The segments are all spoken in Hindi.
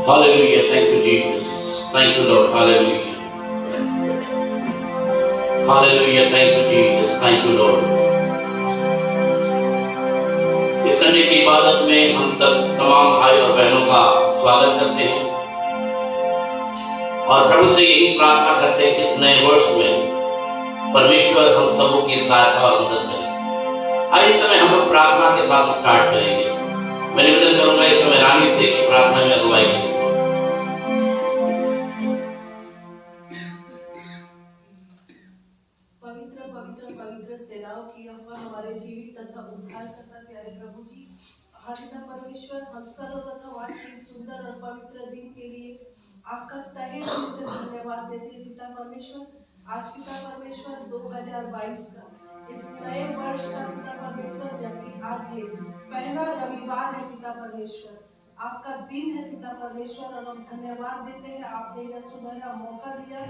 Hallelujah. Thank you, Jesus. Thank you, Lord. Hallelujah. Hallelujah. Thank you, Jesus. Thank you, Lord. इस संडे की इबादत में हम तमाम भाई और बहनों का स्वागत करते हैं और प्रभु से यही प्रार्थना करते हैं कि इस नए वर्ष में परमेश्वर हम सबों की सहायता और मदद करें। आइए इस समय हम लोग प्रार्थना के साथ स्टार्ट करेंगे। मैं निवेदन करूंगा इस समय रानी से कि प्रार्थना में अगुवाई करें। पवित्र पवित्र पवित्र सेनाओं की यहोवा हमारे जीवित तथा उद्धारकर्ता प्यारे प्रभु जी, पिता परमेश्वर, हम सर्वप्रथम आज के सुंदर और पवित्र दिन के लिए आपका तहे दिल से धन्यवाद देते हैं पिता परमेश्वर। आज पिता परमेश्वर 2022 का इस नए वर्ष का पिता परमेश्वर, जबकि आज ये पहला रविवार है पिता परमेश्वर, आपका दिन है पिता परमेश्वर, और हम धन्यवाद देते हैं आपने यह सुनहरा मौका दिया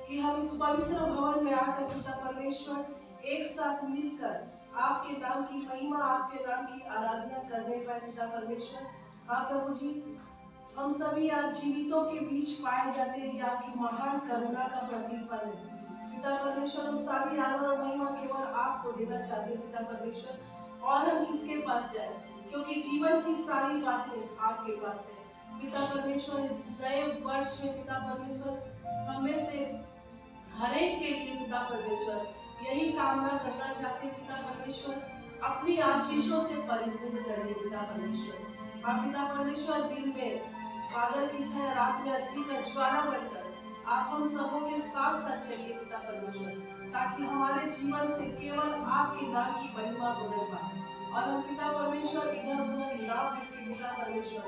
कि हम इस पवित्र भवन में आकर पिता परमेश्वर एक साथ मिलकर आपके नाम की महिमा, आपके नाम की आराधना करने पाए पिता परमेश्वर। हाँ प्रभु जी, हम सभी आज जीवितों के बीच पाए जाते हैं, ये आपकी महान करुणा का प्रतिफल है पिता परमेश्वर। हम सारी आदर और महिमा केवल आपको देना चाहते हैं पिता परमेश्वर, और हम किसके पास जाए, क्योंकि जीवन की सारी बातें आपके पास है पिता परमेश्वर। इस नए वर्ष में पिता परमेश्वर हमें से हर एक के लिए पिता परमेश्वर यही कामना करना चाहते हैं पिता परमेश्वर, अपनी आशीषों से परिपूर्ण करिए पिता परमेश्वर। आप पिता परमेश्वर दिन में बादल की छाया, रात में अग्नि का ज्वाला बनकर आप हम सबों के साथ साथ चलिए पिता परमेश्वर, ताकि हमारे जीवन से केवल आपके नाम की महिमा होने पाए, और हम पिता परमेश्वर इधर उधर ना भटके पिता परमेश्वर,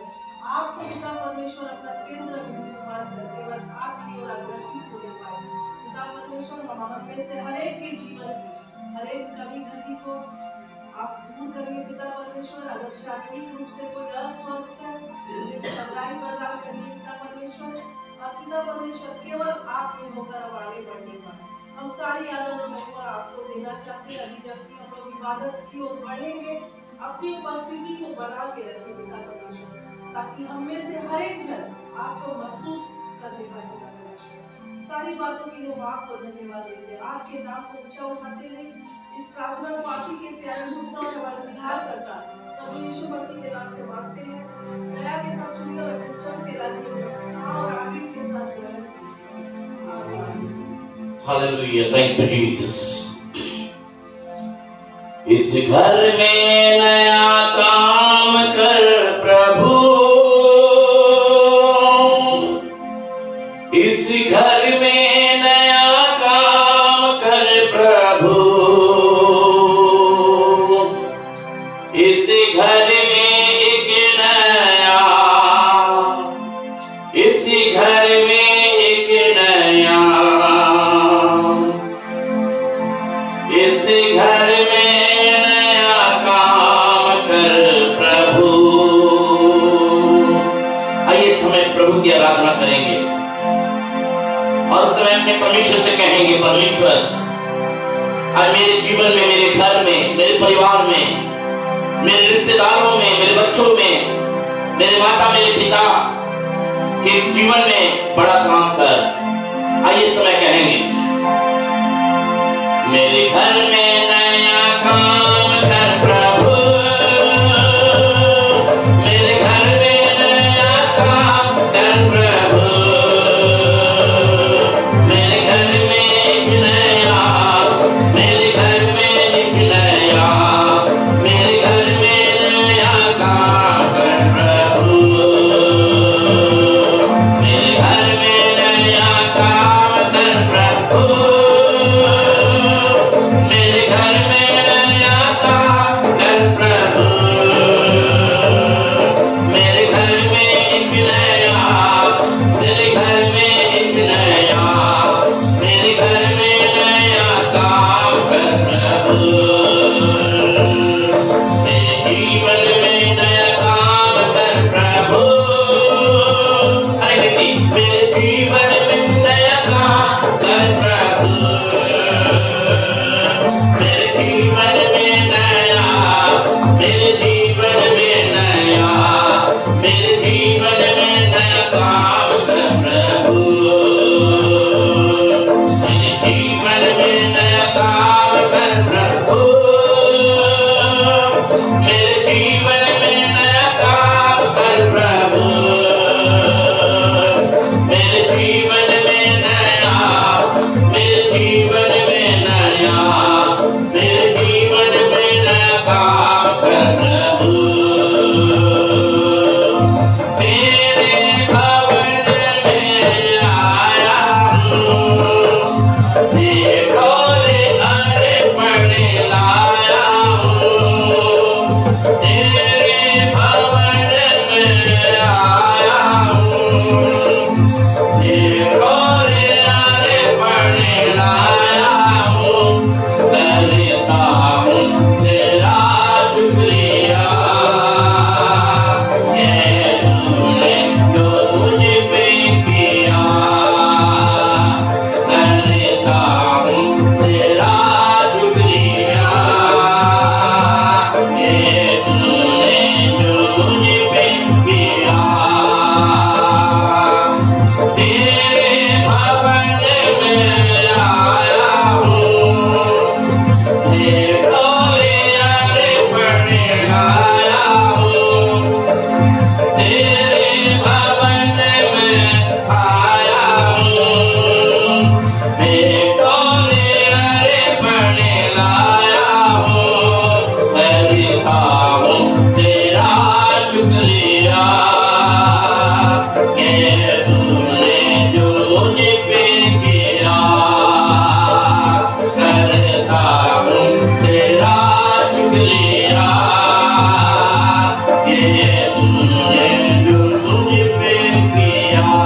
आपको पिता परमेश्वर अपना केंद्र बिंदु मानकर केवल आपकी ओर अग्रसित होने पाए पिता परमेश्वर। हम में से हर एक के जीवन की हर एक कमी घटी को आप दूर करिए पिता परमेश्वर। अगर शारीरिक रूप से कोई अस्वस्थ है, सगाई प्रदान करिए पिता परमेश्वर, और पिता परमेश्वर केवल आप में होकर हम आगे बढ़ने पाए। हम सारी आदर और महिमा आपको देना चाहते हैं। अभी जबकि हम लोग इबादत की ओर बढ़ेंगे, अपनी उपस्थिति को बना के रखें पिता परमेश्वर, ताकि हम में से हर एक जन आपको महसूस करने पाए पिता परमेश्वर। सारी बातों के लिए हम आपको धन्यवाद देते हैं, आपके नाम को ऊंचा उठाते हैं। इस प्रार्थना पार्टी के प्यारे पुत्र और हमारे उद्धारकर्ता प्रभु यीशु मसीह के नाम से मांगते हैं। दया के साथ सुनिए और अपने स्वर्ग के राज्य में हाँ और आमीन के साथ ग्रहण कीजिए। आमीन। हालेलुया। Thank you Jesus. इस घर में नया काम कर प्रभु, इस घर में नया काम कर प्रभु, इस घर में एक नया, इस घर में एक नया, इस घर में नया काम कर प्रभु। आइए समय प्रभु की आराधना करेंगे और समय अपने परमेश्वर से कहेंगे, परमेश्वर आज मेरे जीवन में, मेरे घर में, मेरे परिवार में, मेरे रिश्तेदारों में, मेरे बच्चों में, मेरे माता, मेरे पिता के जीवन में बड़ा काम कर। आइए समय कहेंगे, मेरे घर में नया काम कर प्रभु, मेरे घर में नया काम कर प्रभु, मेरे घर में एक नया, मेरे घर में एक नया, मेरे घर में नया काम कर प्रभु, मेरे घर में नया काम कर प्रभु, मेरे तुमने जो मुझ पे किया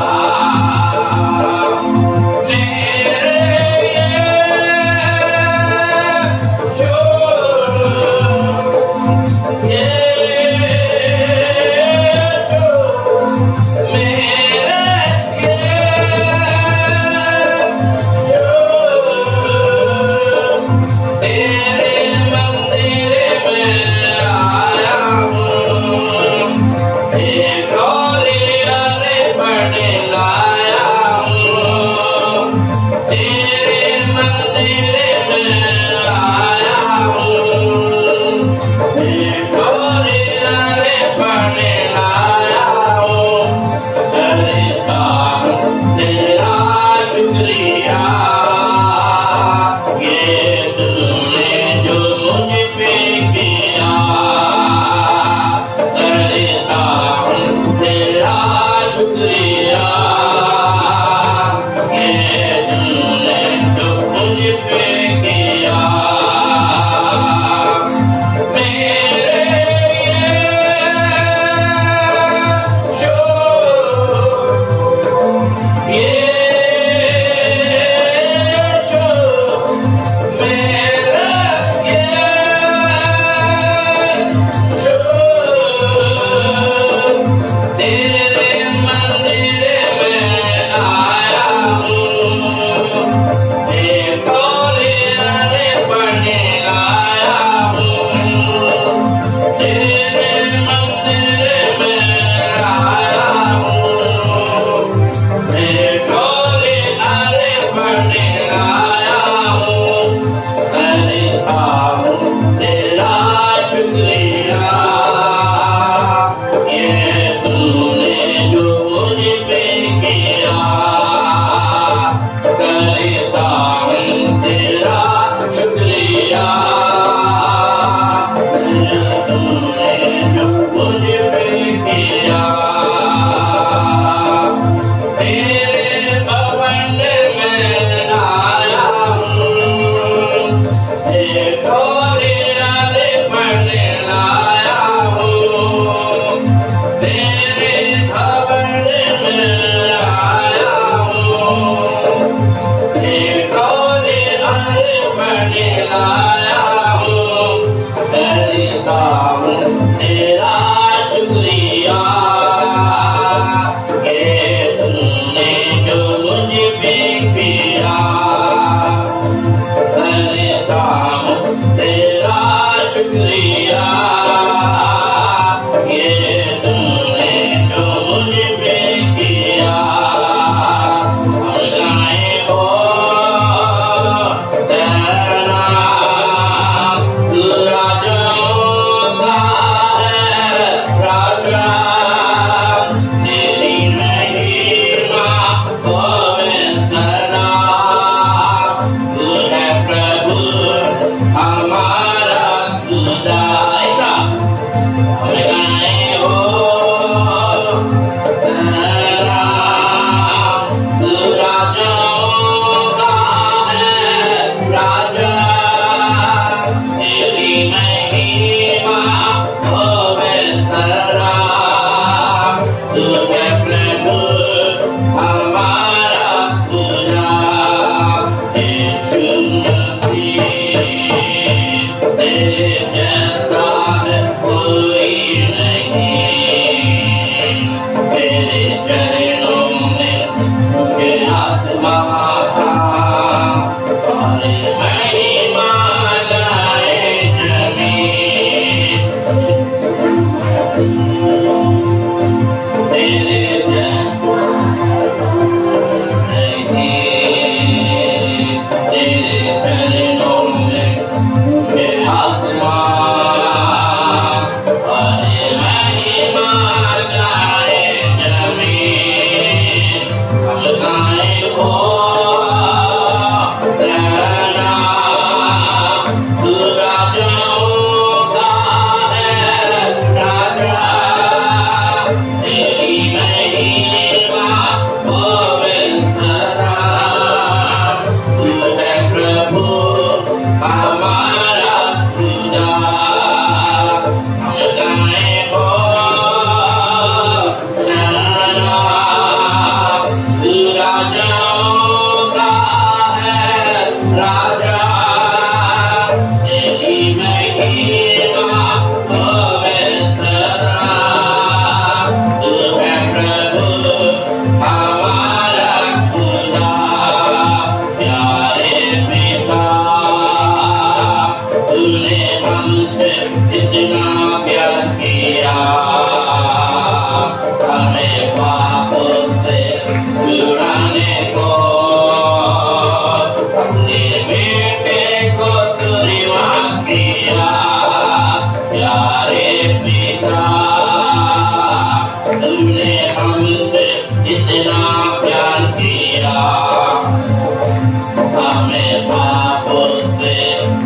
हमें पापों से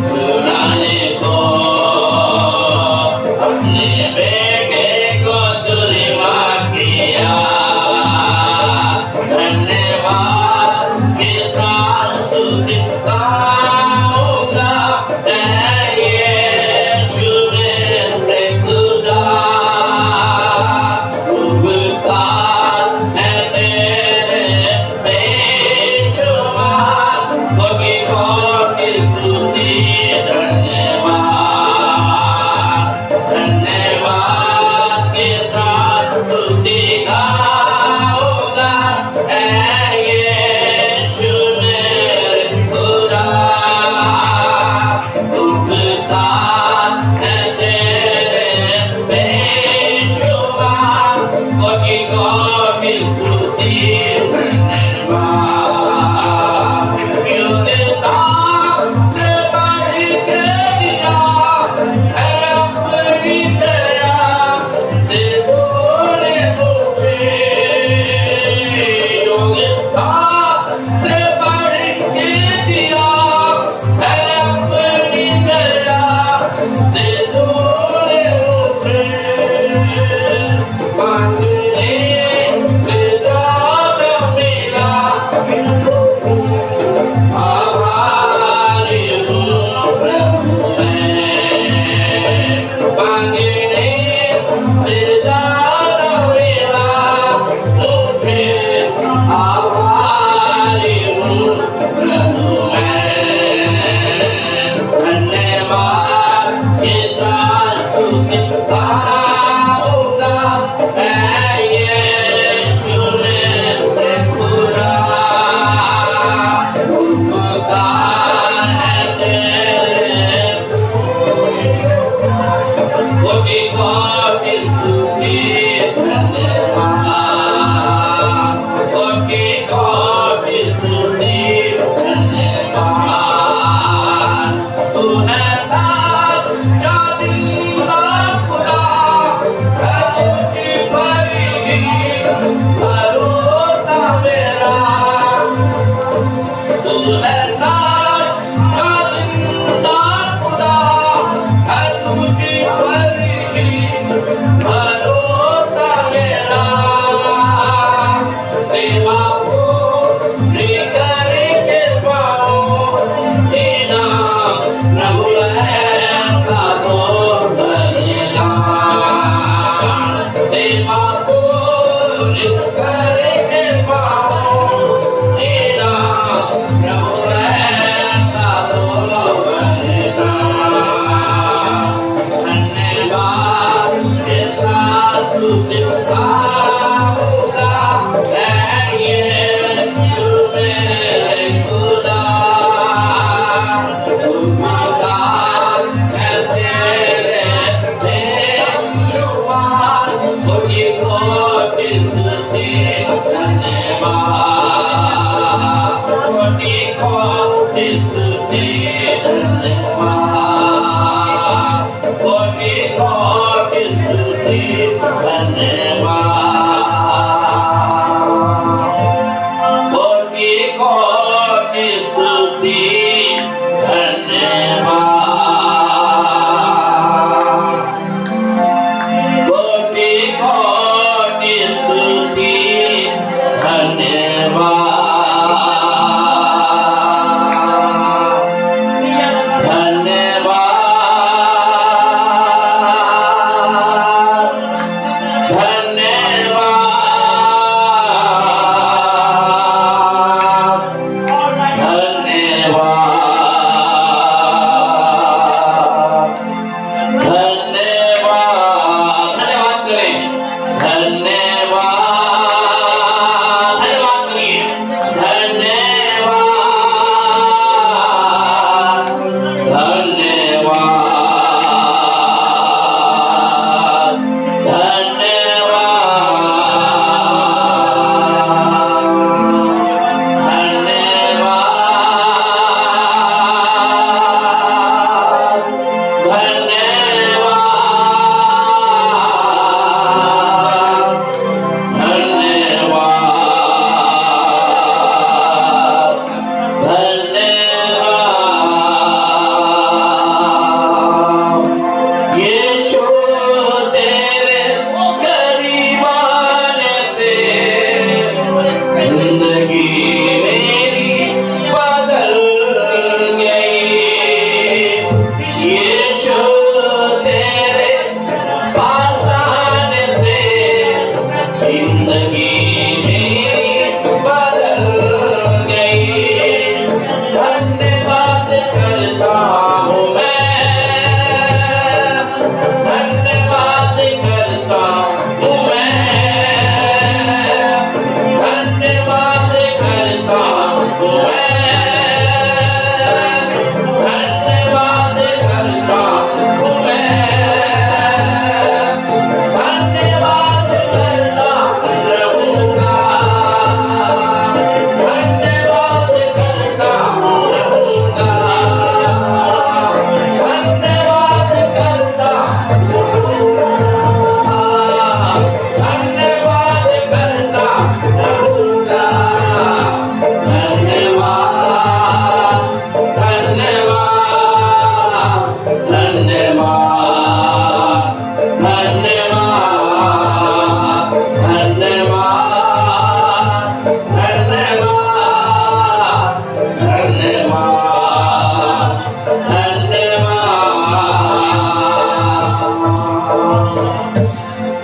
छुड़ाने को अपने बेटे को तुरीमा किया। धन्यवाद के साथ स्तुति गाऊंगा, यीशु मेरे खुदा। उपकार है तेरे बेशुमार, कोटि कोटि स्तुति धन्यवाद। धन्यवाद के साथ स्तुति गाऊंगा, यीशु मेरे खुदा। उपकार है तेरे बेशुमार, कोटि कोटि स्तुति धन्यवाद। योग्यता से बढ़ के दिया है अपनी दया से तूने मुझे। योग्यता से बढ़ के दिया है अपनी दया से तूने मुझे। मांगने से ज्यादा मिला, आभारी हूँ प्रभु मैं। मांगने से ज्यादा मिला मुझे, आभारी हूँ प्रभु मैं। धन्यवाद के साथ स्तुति गाऊंगा, यीशु मेरे खुदा। उपकार है तेरे कोटि कोटि स्तुति धन्यवाद। कोटि कोटि स्तुति धन्यवाद। तू है साथ जानीला खुदा, है तुझी भरी भरोसा मेरा। तू है साथ जानीला खुदा, है तुझी भरी भरोसा मेरा। सेवा पूरी करके पाऊं, तेरा प्रभु ऐसा तो बनेगा। सेवा पूरी करके पाऊं, तेरा प्रभु ऐसा तो बनेगा। धन्यवाद के साथ स्तुति गाऊंगा, यीशु मेरे खुदा। उपकार है तेरे बेशुमार, कोटि कोटि स्तुति धन्यवाद। कोटि कोटि स्तुति धन्यवाद। कोटि कोटि स्तुति धन्यवाद। कोटि कोटि स्तुति धन्यवाद। कोटि कोटि स्तुति धन्यवाद। धन्यवाद। धन्यवाद।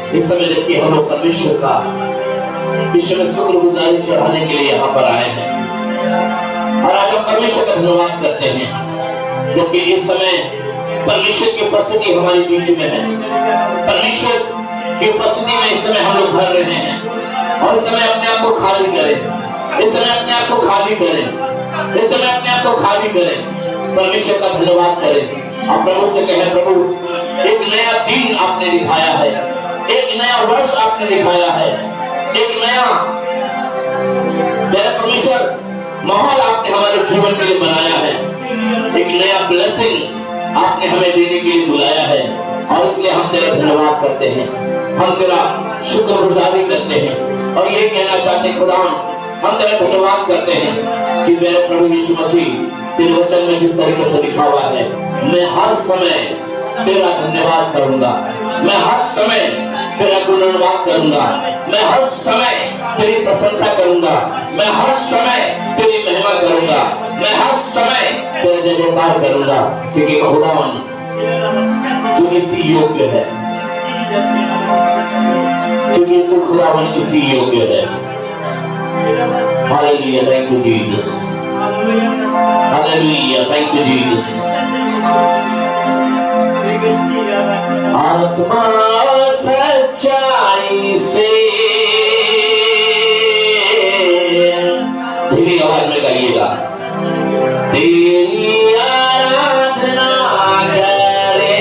इस समय जबकि हम लोग परमेश्वर का विश्व में शुक्रगुजारी चढ़ाने के लिए यहाँ पर आए हैं और आज हम परमेश्वर का धन्यवाद करते हैं, क्योंकि इस समय परमेश्वर की उपस्थिति हमारे बीच में है। परमेश्वर की उपस्थिति में इस समय हम लोग भर रहे हैं और इस समय अपने आप को खाली करें, इस समय अपने आप को खाली करें, इस समय अपने आप को खाली करें, परमेश्वर का धन्यवाद करें और प्रभु से कहें, प्रभु एक नया दिन आपने दिखाया है, एक नया वर्ष आपने दिखाया है, एक नया परमेश्वर माहौल आपने हमारे जीवन के लिए बनाया है, एक नया ब्लेसिंग आपने हमें देने के लिए बुलाया है और इसलिए हम तेरा धन्यवाद करते हैं, हम तेरा शुक्रगुजारी करते हैं और ये कहना चाहते हैं, खुदा हम तेरा धन्यवाद करते हैं कि मेरे प्रभु यीशु मसीह तेरे वचन में जिस तरीके से लिखा हुआ है, मैं हर समय तेरा धन्यवाद करूंगा, मैं हर समय तेरा गुणगान करूंगा, मैं हर समय तेरी प्रशंसा करूंगा, मैं हर समय तेरी महिमा करूंगा, मैं हर समय तेरा जय जयकार करूंगा, क्योंकि खुदावन तू इसी योग्य है, क्योंकि तू खुदावन इसी योग्य है। Hallelujah, thank you Jesus, hallelujah, thank you Jesus. आत्मा सच्चाई से धीमी आवाज में गाइएगा, तेरी आराधना करे,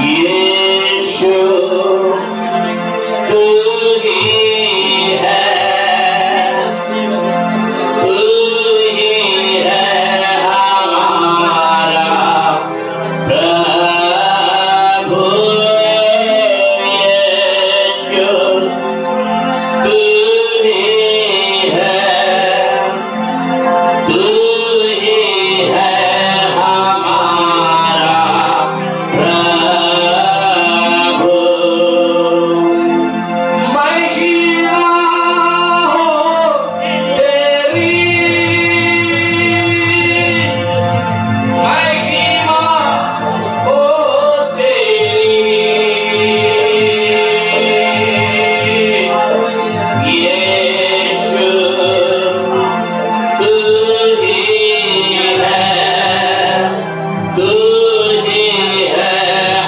यीशु तू ही है, तू ही है हमारा प्रभु, यीशु तू ही है, तू ही है हमारा प्रभु। महिमा हो तेरी, महिमा हो तेरी, यीशु तू ही है, तू ही है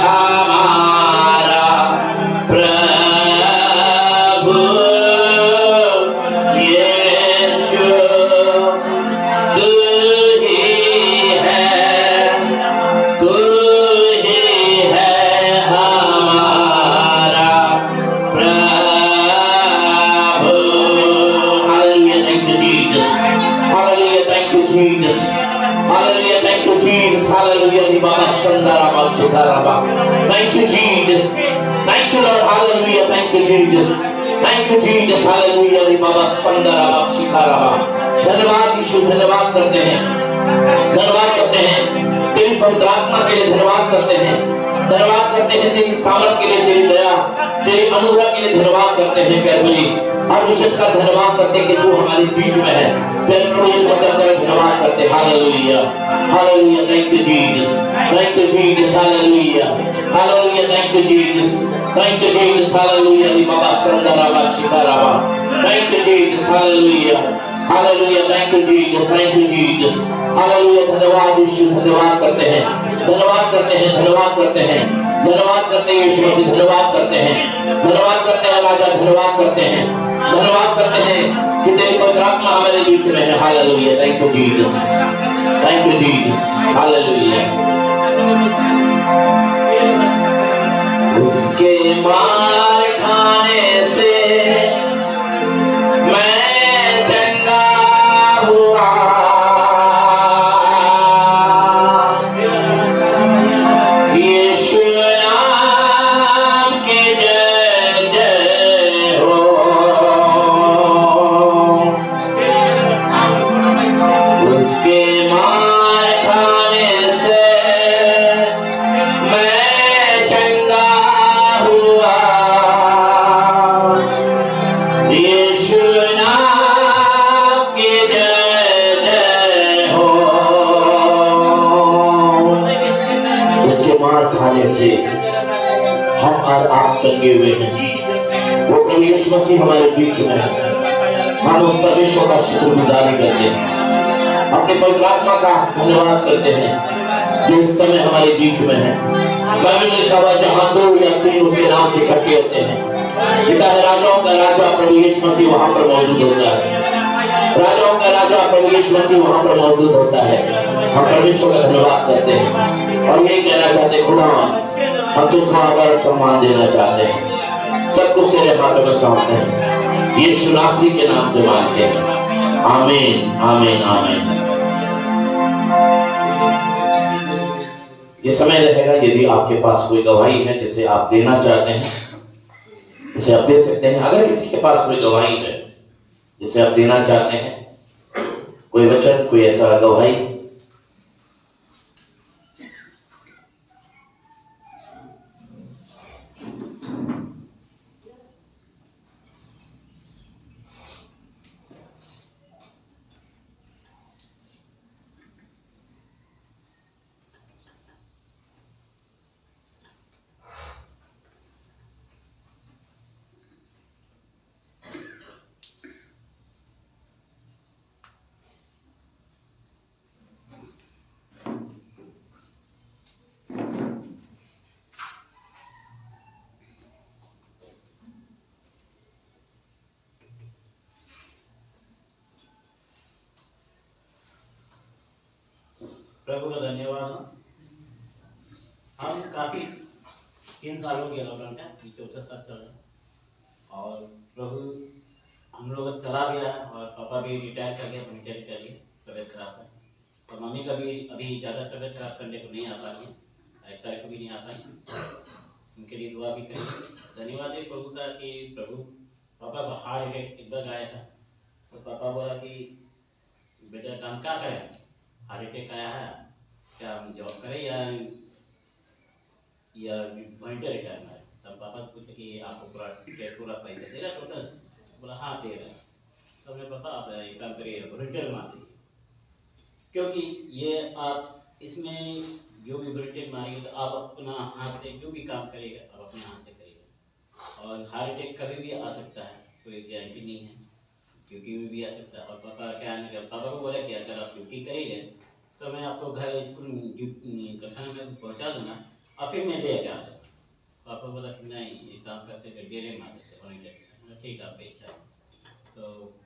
हमारा प्रभु, यीशु तू ही है, तू ही है हमारा प्रभु। Hallelujah, thank you Jesus, hallelujah, thank you Jesus, hallelujah, thank you Jesus, hallelujah, बाबा सुंदरा बाबा सुंदरा, thank you Jesus, thank you Lord, hallelujah, thank you Jesus, thank you Jesus, hallelujah, बाबा सुंदरा बाबा शिकारा। धन्यवाद यीशु, धन्यवाद करते हैं, धन्यवाद करते हैं तेरी पवित्र आत्मा के लिए, धन्यवाद करते हैं, धन्यवाद करते हैं तेरी सामर्थ के लिए, तेरी दया, तेरे अनुग्रह के लिए धन्यवाद करते हैं प्रभु जी। और विशेषकर धन्यवाद करते हैं कि तू हमारे बीच में है, तेरे प्रभु यीशु मसीह तेरा धन्यवाद करते हैं। Hallelujah, hallelujah, thank you Jesus, thank you Jesus, hallelujah, hallelujah, thank you Jesus, thank you Jesus, hallelujah, बाबा सुंदरा बाबा shikara, thank you Jesus, hallelujah, hallelujah, thank you Jesus, thank you Jesus, hallelujah, धन्यवाद यीशु, धन्यवाद करते हैं, धन्यवाद करते हैं, धन्यवाद करते हैं, धन्यवाद करते हैं यीशु मसीह, धन्यवाद करते हैं, धन्यवाद करते हैं राजा, धन्यवाद करते हैं, धन्यवाद करते हैं कि तेरी पवित्र आत्मा हमारे बीच में है। Hallelujah, thank you Jesus, thank you Jesus, hallelujah. उसके मार खाने से मैं चंगा हुआ, यीशु नाम की जय जय हो, उसके मार खाने से मैं चंगा हुआ, मार खाने से हम और आप चंगे हुए हैं। वो प्रभु यीशु मसीह हमारे बीच में है। हम उस परमेश्वर का शुक्रगुजारी करते हैं, अपने पवित्र आत्मा का धन्यवाद करते हैं जो इस समय हमारे बीच में है। बाइबल में लिखा हुआ है, जहाँ 2 या 3 उसके नाम से इकट्ठे होते हैं, लिखा है राजाओं का राजा प्रभु यीशु मसीह वहां पर मौजूद होता है। राजाओं का राजा प्रभु यीशु मसीह वहां पर मौजूद होता है। हम परमेश्वर का धन्यवाद करते हैं और यही कहना चाहते हैं, खुदा हम तुझको आदर सम्मान देना चाहते हैं। सब कुछ तेरे हाथों में सौंपते हैं, यीशु नासरी के नाम से मांगते हैं। आमीन आमीन आमीन। ये समय रहेगा, यदि आपके पास कोई गवाही है जिसे आप देना चाहते हैं, जिसे आप दे सकते हैं। अगर किसी के पास कोई गवाही है जिसे आप देना चाहते हैं, कोई वचन, कोई ऐसा गवाही, प्रभु का धन्यवाद। हम काफ़ी 3 साल हो गया लॉकडाउन का, 4था साल चल रहा और प्रभु हम लोग चला गया और पापा भी रिटायर कर गया, रिटायर कर लिए, तबीयत खराब है। और मम्मी का भी अभी ज़्यादा तबीयत खराब, संडे को नहीं आ पाई है, 1 तारीख को भी नहीं आ पाई। उनके लिए दुआ भी करें। धन्यवाद है प्रभु का कि प्रभु पापा का हार्ट अटैक एक बार आया था, तो पापा बोला कि बेटा काम क्या करें, हार्ट अटैक आया है, क्या हम जॉब करें या वॉलंटियर करना है। तब पापा से पूछे कि आपको पूरा पैसा देगा टोटल, बोला हाँ दे रहा। तो हमने पापा आप एक काम करिए, वॉलंटियर मार दीजिए, क्योंकि ये आप इसमें जो भी वॉलंटियर मारेंगे तो आप अपना हाथ से जो भी काम करेगा आप अपने हाथ से करिएगा। और हार्ट अटैक कभी भी आ सकता है, कोई गारंटी नहीं है, ड्यूटी में भी आ सकता है। और पापा क्या है ना, पापा को बोला कि अगर आप ड्यूटी करेंगे तो मैं आपको घर स्कूल कक्षा में पहुंचा दूंगा और फिर मैं ले आ जाऊँगा। पापा बोला कि नहीं, ये काम करते थे डेरे मार देते वॉलंटियर। ठीक है, आप इच्छा तो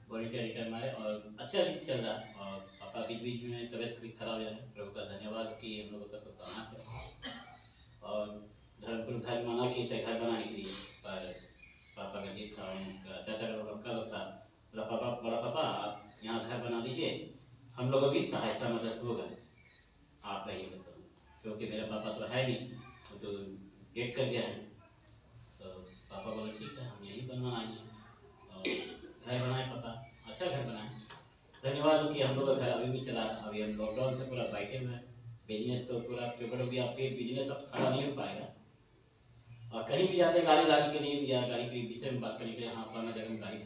वॉलंटियर रिटर्न मारे और अच्छा भी चल रहा है। और पापा बीच बीच में तबीयत भी खराब हो जाती है। प्रभु का धन्यवाद कि हम लोगों सबको सामना करें और घर मना किए थे घर बनाने के लिए, पर पापा का जीत था, उनका चाचा का लोग था, बोला पापा, बड़ा पापा आप यहाँ घर बना दीजिए, हम लोगों की सहायता मदद होगा, आप रहिए तो, क्योंकि मेरा पापा तो है नहीं, वो तो डेट कर गया है। तो पापा बोले ठीक है, हम यहीं बनवाएंगे और घर बनाए पापा, अच्छा घर बनाए। धन्यवाद हो कि हम लोग का घर अभी भी चला। अभी हम लॉकडाउन से पूरा बैठे हुए हैं, बिजनेस तो पूरा चौपट हो गया, फिर बिजनेस अब खड़ा नहीं हो पाएगा। और कहीं भी जाते गाड़ी लाने के लिए या गाड़ी के विषय में बात करने के लिए, हाँ अपना जगह में गाड़ी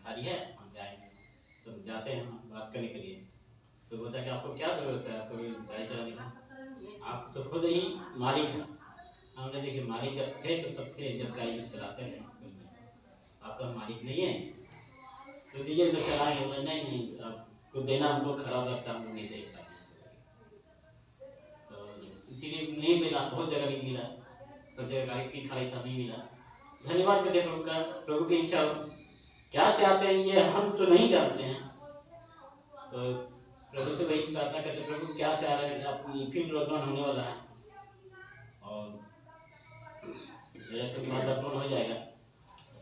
खाली है, हम जाएंगे तो जाते हैं बात करने के लिए। तो बोलता है कि आपको क्या जरूरत है, आपको गाड़ी चलाने की, आप तो खुद ही मालिक हैं। हमने देखिए मालिक जब थे तो तब थे जब गाड़ी चलाते रहे, आप तो मालिक नहीं है तो दीजिए तो चलाएंगे। बोले नहीं नहीं, आपको देना हमको खराब लगता है, हमको नहीं दे पाते। तो इसीलिए नहीं मिला, बहुत जगह नहीं मिला, सब जगह गाड़ी की खड़ी था, नहीं मिला। धन्यवाद करते प्रभु का। प्रभु की इच्छा क्या चाहते हैं ये हम तो नहीं जानते हैं, तो प्रभु से वही प्रार्थना करते, प्रभु क्या चाह रहे हैं, आप फिर लॉकडाउन होने वाला है और से बाद लॉकडाउन हो जाएगा।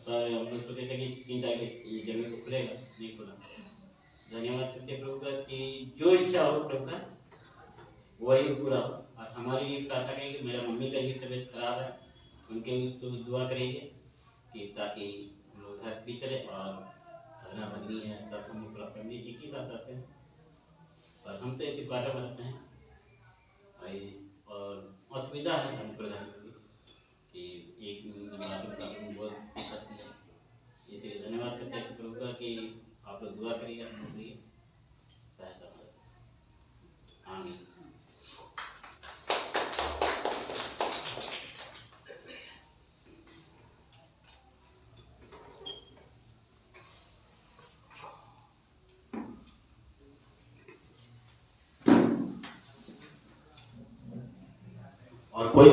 तो हम लोग सोचे थे कि 3 तारीख जमीन को खुलेगा, नहीं खुला। धन्यवाद करते प्रभु का कि जो इच्छा हो प्रभु का वही पूरा हो। और हमारी लिए प्रार्थना करेंगे, मेरा मम्मी का भी तबीयत खराब है, उनके भी तो दुआ करेंगे कि ताकि हम लोग घर भी चले और खाना बननी है, सब हम पूरा फैमिली एक ही साथ रहते हैं। और हम तो ऐसे क्वार्टर में रहते हैं और असुविधा है हम प्रधान कि एक बाथरूम बहुत दिक्कत है। इसलिए धन्यवाद करते हैं प्रभु का कि आप लोग दुआ करिएगा हमारे लिए, सहायता करें। आमीन। और कोई?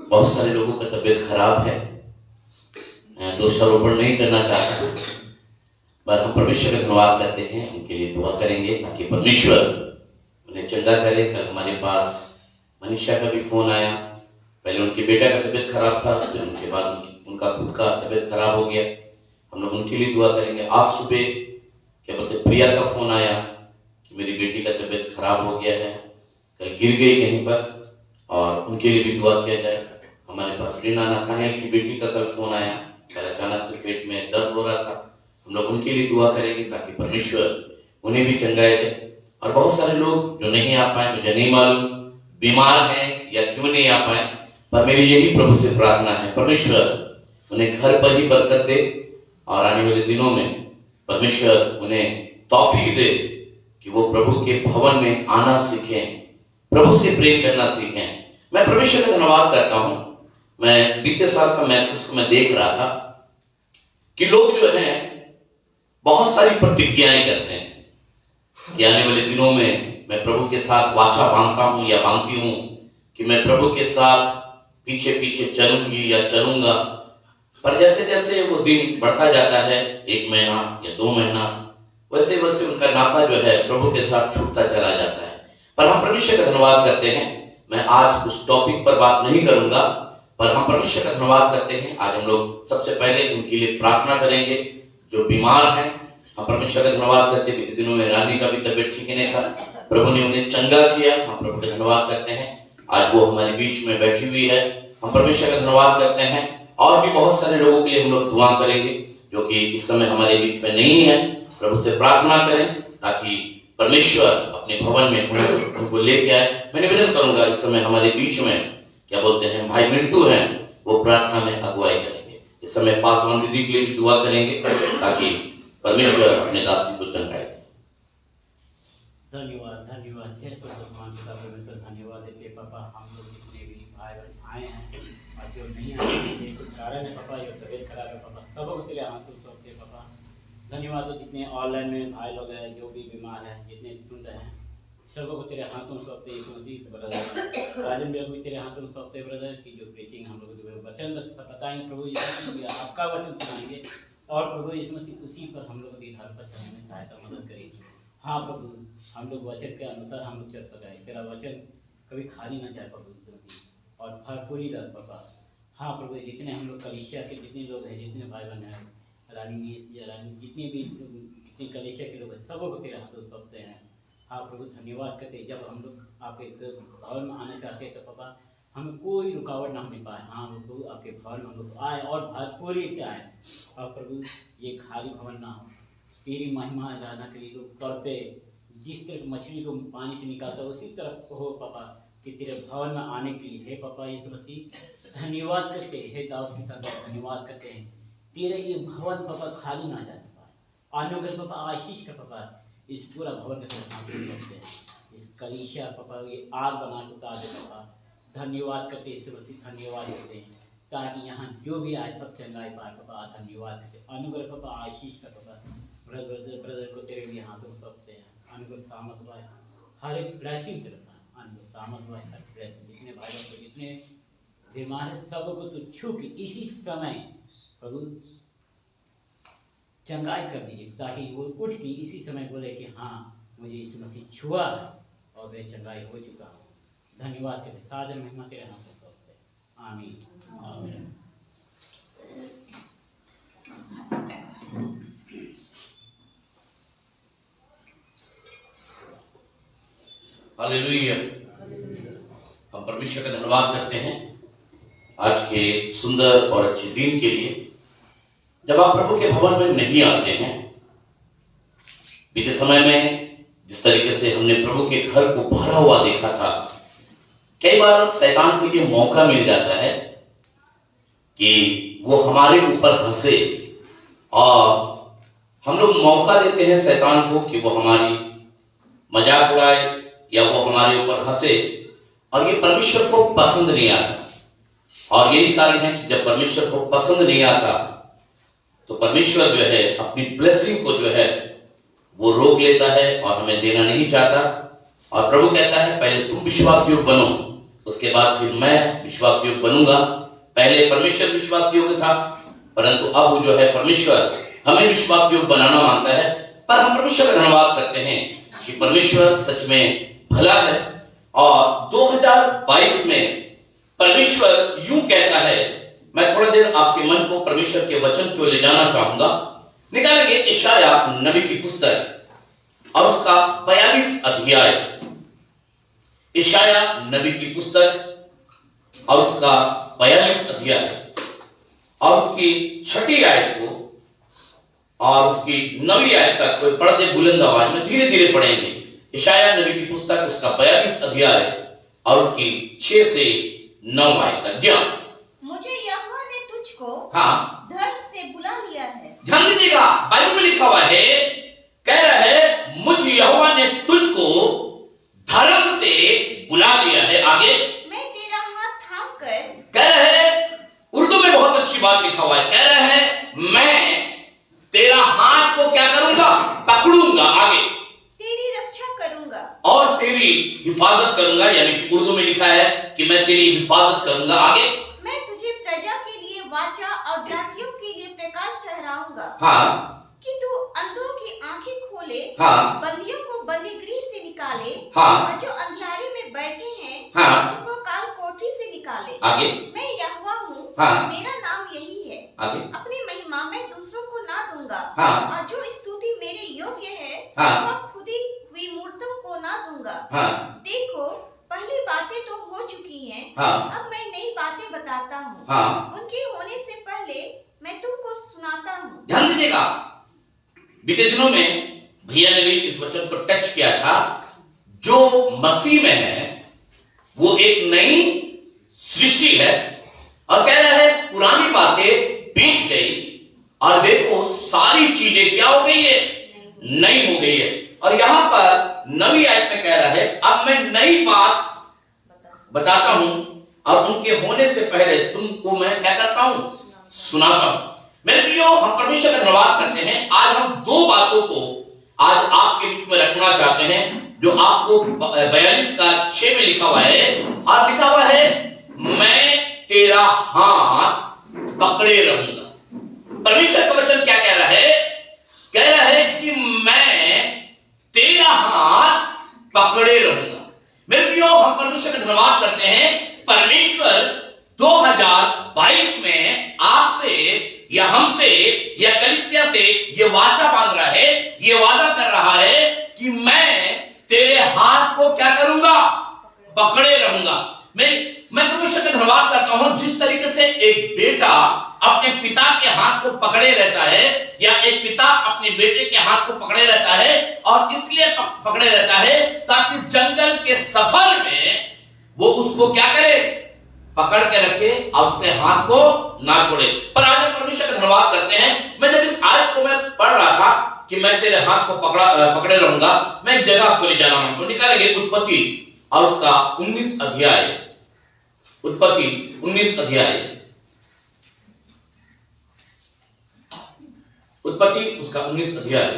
बहुत सारे लोगों का तबीयत खराब है, मैं दोषारोपण नहीं करना चाहता, पर हम परमेश्वर का धन्यवाद करते हैं, उनके लिए दुआ करेंगे ताकि परमेश्वर उन्हें चंगा करे। कल हमारे पास मनीषा का भी फोन आया, पहले उनके बेटा का तबीयत खराब था, फिर उनके बाद उनका खुद का तबीयत खराब हो गया, हम लोग उनके लिए दुआ करेंगे। आज सुबह क्या बोलते प्रिया का फोन आया कि मेरी बेटी का तबीयत खराब हो गया है, कल गिर गई कहीं पर, और उनके लिए भी दुआ किया जाए। हमारे पास रीना नाथानियल की बेटी का कल फोन आया, कल अचानक से पेट में दर्द हो रहा था, हम लोग उनके लिए दुआ करेंगे ताकि परमेश्वर उन्हें भी चंगाए दे। और बहुत सारे लोग जो नहीं आ पाए, मुझे नहीं मालूम बीमार हैं या क्यों नहीं आ पाए, पर मेरी यही प्रभु से प्रार्थना है, परमेश्वर उन्हें घर पर ही बरकत दे और आने वाले दिनों में परमेश्वर उन्हें तौफीक दे कि वो प्रभु के भवन में आना सीखें, प्रभु से प्रेम करना सीखें। मैं परमेश्वर का धन्यवाद करता हूं। मैं बीते साल का मैसेज को मैं देख रहा था कि लोग जो हैं बहुत सारी प्रतिज्ञाएं करते हैं कि आने वाले दिनों में मैं प्रभु के साथ वाचा बांधता हूं या बांधती हूं कि मैं प्रभु के साथ पीछे पीछे चलूंगी या चलूंगा। पर जैसे जैसे वो दिन बढ़ता जाता है, 1 महीना या 2 महीना, वैसे वैसे उनका नाता जो है प्रभु के साथ छूटता चला जाता है। पर हम परमेश्वर का धन्यवाद करते हैं। मैं आज उस टॉपिक पर बात नहीं करूंगा, पर हम परमेश्वर का धन्यवाद करते हैं। आज हम लोग सबसे पहले उनके लिए प्रार्थना करेंगे जो बीमार हैं। हम परमेश्वर का धन्यवाद करते हैं, बीते दिनों में रानी का भी तबीयत ठीक नहीं था, प्रभु ने उन्हें चंगा किया, हम प्रभु का धन्यवाद करते हैं। आज वो हमारे बीच में बैठी हुई है, हम परमेश्वर का धन्यवाद करते हैं। और भी बहुत सारे लोगों के लिए हम लोग दुआ करेंगे जो कि इस समय हमारे बीच में नहीं है। प्रभु से प्रार्थना करें ताकि परमेश्वर अपने भवन में उनको लेके आए। मैं निवेदन करूंगा इस समय हमारे बीच में क्या बोलते हैं भाई मिंटू हैं, वो प्रार्थना में अगुवाई करेंगे। इस समय पासवान दीदी के लिए भी दुआ करेंगे ताकि परमेश्वर अपने दास को चंगाए। धन्यवाद धन्यवाद हे सर्वशक्तिमान पिता परमेश्वर, धन्यवाद देते पापा हम लोग जितने भी भाई बहन आए हैं और जो नहीं आए हैं कुछ कारण है पापा, जो तबीयत खराब है पापा, सबको तेरे हाथों सौंपते पापा। धन्यवाद हो जितने ऑनलाइन में भाई लोग हैं जो भी बीमार हैं, जितने सुन रहे हैं, सबको तेरे हाथों सौंपते यीशु मसीह ब्रदर राजन भी अभी तेरे हाथों सौंपते ब्रदर की जो प्रीचिंग हम लोग जो वचन बताएंगे प्रभु यीशु मसीह, आपका वचन सुनाएंगे और प्रभु यीशु मसीह उसी पर हम लोग की घर पर चलने में सहायता मदद करेगी। हाँ प्रभु, हम लोग वचन के अनुसार हम लोग चल सकाए, तेरा वचन कभी खाली ना जाए प्रभु यीशु मसीह, और भरपूरी रह पापा। हाँ प्रभु, जितने हम लोग कलीसिया के जितने लोग हैं, जितने भाई बहन हैं, रानी या रानी जितने भी जितने कलीसिया के लोग हैं, सबको तेरे हाथों सौंपते हैं। हाँ प्रभु, धन्यवाद करते जब हम लोग आपके भवन में आना चाहते हैं तो पापा हमें कोई रुकावट ना होने पाए। हाँ प्रभु, आपके भवन में हम लोग आए और भरपूरी से आए, और प्रभु ये खाली भवन ना हो, तेरी महिमा रहना के लिए लोग तड़पे, जिस तरह मछली को पानी से निकालता है उसी तरह हो पापा कि तेरे भवन में आने के लिए। हे पापा यीशु मसीह, धन्यवाद करते हैं, हे दाऊद की संतान धन्यवाद करते हैं, तेरे ये भवन पापा खाली ना जाए पापा, अनुग्रह पापा आशीष का पापा इस पूरा भवन के साथ करते हैं, इस कलीसिया पापा ये आग बना के उतार दे पापा। धन्यवाद करते हैं यीशु मसीह, धन्यवाद करते हैं ताकि यहाँ जो भी आए सब चंगाई पाए पापा। धन्यवाद करते अनुग्रह पापा आशीष का पापा ब्रदर को तेरे भी हाथों सौंपते हैं, अनुग्रह सामत भाई हर एक ब्लेसिंग तेरे अनुग्रह सामत भाई हर ब्लेसिंग, जितने भाई को जितने बीमार है सबको तो छू के इसी समय प्रभु चंगाई कर दीजिए, ताकि वो उठ के इसी समय बोले कि हाँ मुझे यीशु मसीह छुआ है और वे चंगाई हो चुका हो। धन्यवाद करते साजन महिमा तेरे हाथों सौंपते हैं। आमीन आमीन। हालेलुया। हम परमेश्वर का धन्यवाद करते हैं आज के सुंदर और अच्छे दिन के लिए। जब आप प्रभु के भवन में नहीं आते हैं, बीते समय में जिस तरीके से हमने प्रभु के घर को भरा हुआ देखा था, कई बार शैतान को ये मौका मिल जाता है कि वो हमारे ऊपर हंसे, और हम लोग मौका देते हैं शैतान को कि वो हमारी मजाक उड़ाए या वो हमारे ऊपर हंसे, और ये परमेश्वर को पसंद नहीं आता। और यही कारण है कि जब परमेश्वर को पसंद नहीं आता तो परमेश्वर जो है अपनी ब्लेसिंग को जो है वो रोक लेता है और हमें देना नहीं चाहता। और प्रभु कहता है पहले तुम विश्वास योग्य बनो, उसके बाद फिर मैं विश्वास योग्य बनूंगा। पहले परमेश्वर विश्वास योग्य था, परंतु अब जो है परमेश्वर हमें विश्वास योग्य बनाना मांगता है। पर हम परमेश्वर का धन्यवाद करते हैं कि परमेश्वर सच में भला है। और 2022 में परमेश्वर यूं कहता है, मैं थोड़ा देर आपके मन को परमेश्वर के वचन की ओर ले जाना चाहूंगा। निकालेंगे यशाया नबी की पुस्तक और उसका 42 अध्याय, यशाया नबी की पुस्तक और उसका 42 अध्याय और उसकी 6ठी आयत को और उसकी 9वीं आयत तक कोई पढ़ते बुलंद आवाज में धीरे धीरे पढ़ेंगे। यशाया नबी की पुस्तक उसका 42 अध्याय और उसकी 6 से 9 आयत तक। जी मुझे यहोवा ने तुझको हाँ धर्म से बुला लिया है। ध्यान दीजिएगा, बाइबल में लिखा हुआ है, कह रहा है मुझ यहोवा ने तुझको धर्म से बुला लिया है। आगे मैं तेरा हाथ थाम कर, कह रहा है, उर्दू में बहुत अच्छी बात लिखा हुआ है, कह रहा है मैं तेरा हाथ को क्या करूंगा, पकड़ूंगा। आगे तेरी रक्षा करूंगा और तेरी हिफाजत करूंगा, यानी कि उर्दू में लिखा है कि मैं तेरी हिफाजत करूंगा। आगे मैं तुझे प्रजा के लिए वाचा और जातियों के लिए प्रकाश ठहराऊंगा। हाँ कि तू अंधों की आंखें खोले, हाँ बंदियों को बंदी गृह से निकाले, हाँ और जो अंधियारे में बैठे हैं हाँ उनको काल कोठरी से निकाले। आगे मैं यहोवा हूँ, हाँ मेरा नाम यही है। आगे अपनी महिमा मैं दूसरों को ना दूंगा, हाँ और जो स्तुति मेरे योग्य है हाँ वह खुदी हुई मूर्तों को ना दूंगा। हाँ देखो पहली बातें तो हो चुकी हैं, हाँ अब मैं नई बातें बताता हूँ। हाँ उनके होने से पहले मैं तुमको सुनाता हूँ। ध्यान दीजिएगा, बीते दिनों में भैया ने भी इस वचन को टच किया था। जो मसीह में है वो एक नई सृष्टि है और कह रहा है पुरानी बातें बीत गई और देखो सारी चीजें क्या हो गई है, नई हो गई है। और यहां पर 9वीं आयत में कह रहा है अब मैं नई बात बताता हूं और उनके होने से पहले तुमको मैं क्या करता हूं, सुनाता हूं। मेरे प्रियो, हम परमेश्वर का धन्यवाद करते हैं। आज हम 2 बातों को आज आपके बीच में रखना चाहते हैं जो आपको 42 का 6 में लिखा हुआ है। और लिखा हुआ है मैं तेरा हाथ पकड़े रहूंगा। परमेश्वर का वचन क्या कह रहा है, कह रहा है कि मैं तेरा हाथ पकड़े रहूंगा। मेरे प्रियो, हम परमेश्वर का धन्यवाद करते हैं। परमेश्वर 2022 में आपसे या हमसे या कलीसिया से ये वाचा बांध रहा है, ये वादा कर रहा है कि मैं तेरे हाथ को क्या करूंगा, पकड़े रहूंगा। मैं परमेश्वर का धन्यवाद करता हूं, जिस तरीके से एक बेटा अपने पिता के हाथ को पकड़े रहता है या एक पिता अपने बेटे के हाथ को पकड़े रहता है, और इसलिए पकड़े रहता है ताकि जंगल के सफर में वो उसको क्या करे, पकड़ के रखे और उसके हाथ को ना छोड़े। पर आज हम परमेश्वर का धन्यवाद करते हैं। मैं जब इस आयत को मैं पढ़ रहा था कि मैं तेरे हाथ को पकड़े रहूंगा, मैं एक जगह आपको ले जाना हूं। तो निकालेंगे उत्पत्ति और उसका 19 अध्याय, उत्पत्ति 19 अध्याय, उत्पत्ति उसका 19 अध्याय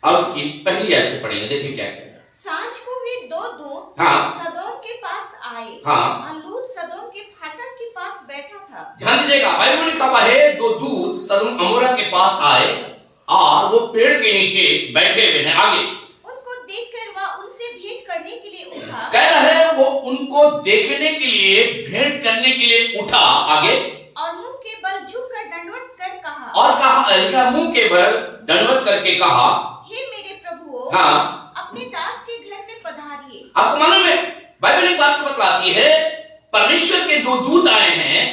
और उसकी पहली आयत से पढ़ेंगे। देखिए क्या कहता है। सांझ को वे 2 दूत हाँ सदोम के पास आए। हाँ लूत सदोम के फाटक के पास बैठा था। ध्यान दीजिएगा, बाइबल में लिखा हुआ है 2 दूत सदोम अमोरा के पास आए और वो पेड़ के नीचे बैठे हुए हैं। आगे उनको देखकर वह उनसे भेंट करने के लिए उठा। कह रहा है वो उनको देखने के लिए, भेंट करने के लिए उठा। आगे और मुंह के बल झुककर दंडवत कर कहा, और कहा, मुंह के बल दंडवत करके कहा, हे मेरे प्रभु, हाँ अपने दास के घर में पधारिए। आपको मालूम है बाइबल एक बात को बतलाती है, परमेश्वर के 2 दूत आए हैं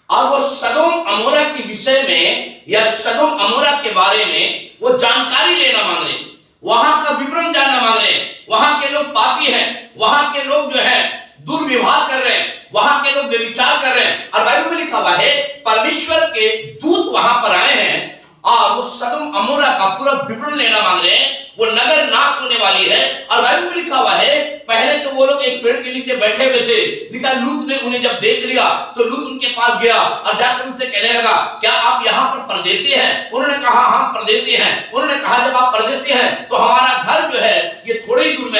और वो सदोम अमोरा के विषय में या सदोम अमोरा के बारे में वो जानकारी लेना मांग रहे, वहां का विवरण जानना मांग रहे। वहां के लोग पापी हैं, वहां के लोग जो है दुर्व्यवहार कर रहे हैं, वहां के लोग व्यभिचार कर रहे हैं। और बाइबल में लिखा हुआ है परमेश्वर के दूत वहां पर आए हैं और वो सदोम अमोरा का पूरा विवरण लेना मांग रहे हैं। वो नगर नाश होने वाली है। और बाइबल में लिखा हुआ है पहले तो वो लोग एक पेड़ के नीचे बैठे हुए थे। लिखा लूत ने उन्हें जब देख लिया तो लूत उनके पास गया और जाकर उनसे कहने लगा, क्या आप यहाँ पर परदेसी हैं? उन्होंने कहा हम परदेसी हैं। उन्होंने कहा जब आप परदेसी हैं तो हमारा घर जो है ये थोड़ी दूर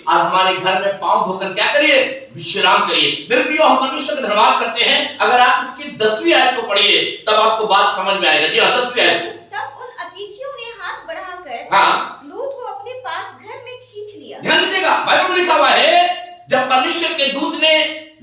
और हमारे घर में पांव धोकर क्या करिए, विश्राम करिए। मेरे प्रियो, हम परमेश्वर का धन्यवाद करते हैं। अगर आप इसकी 10वीं आयत को पढ़िए तब आपको बात समझ में आएगा। जी हाँ, 10वीं आयत को। तब उन अतिथियों ने हाथ बढ़ाकर हाँ, लूत को अपने पास घर में खींच लिया। ध्यान दीजिएगा, बाइबल में लिखा हुआ है जब परमेश्वर के दूत ने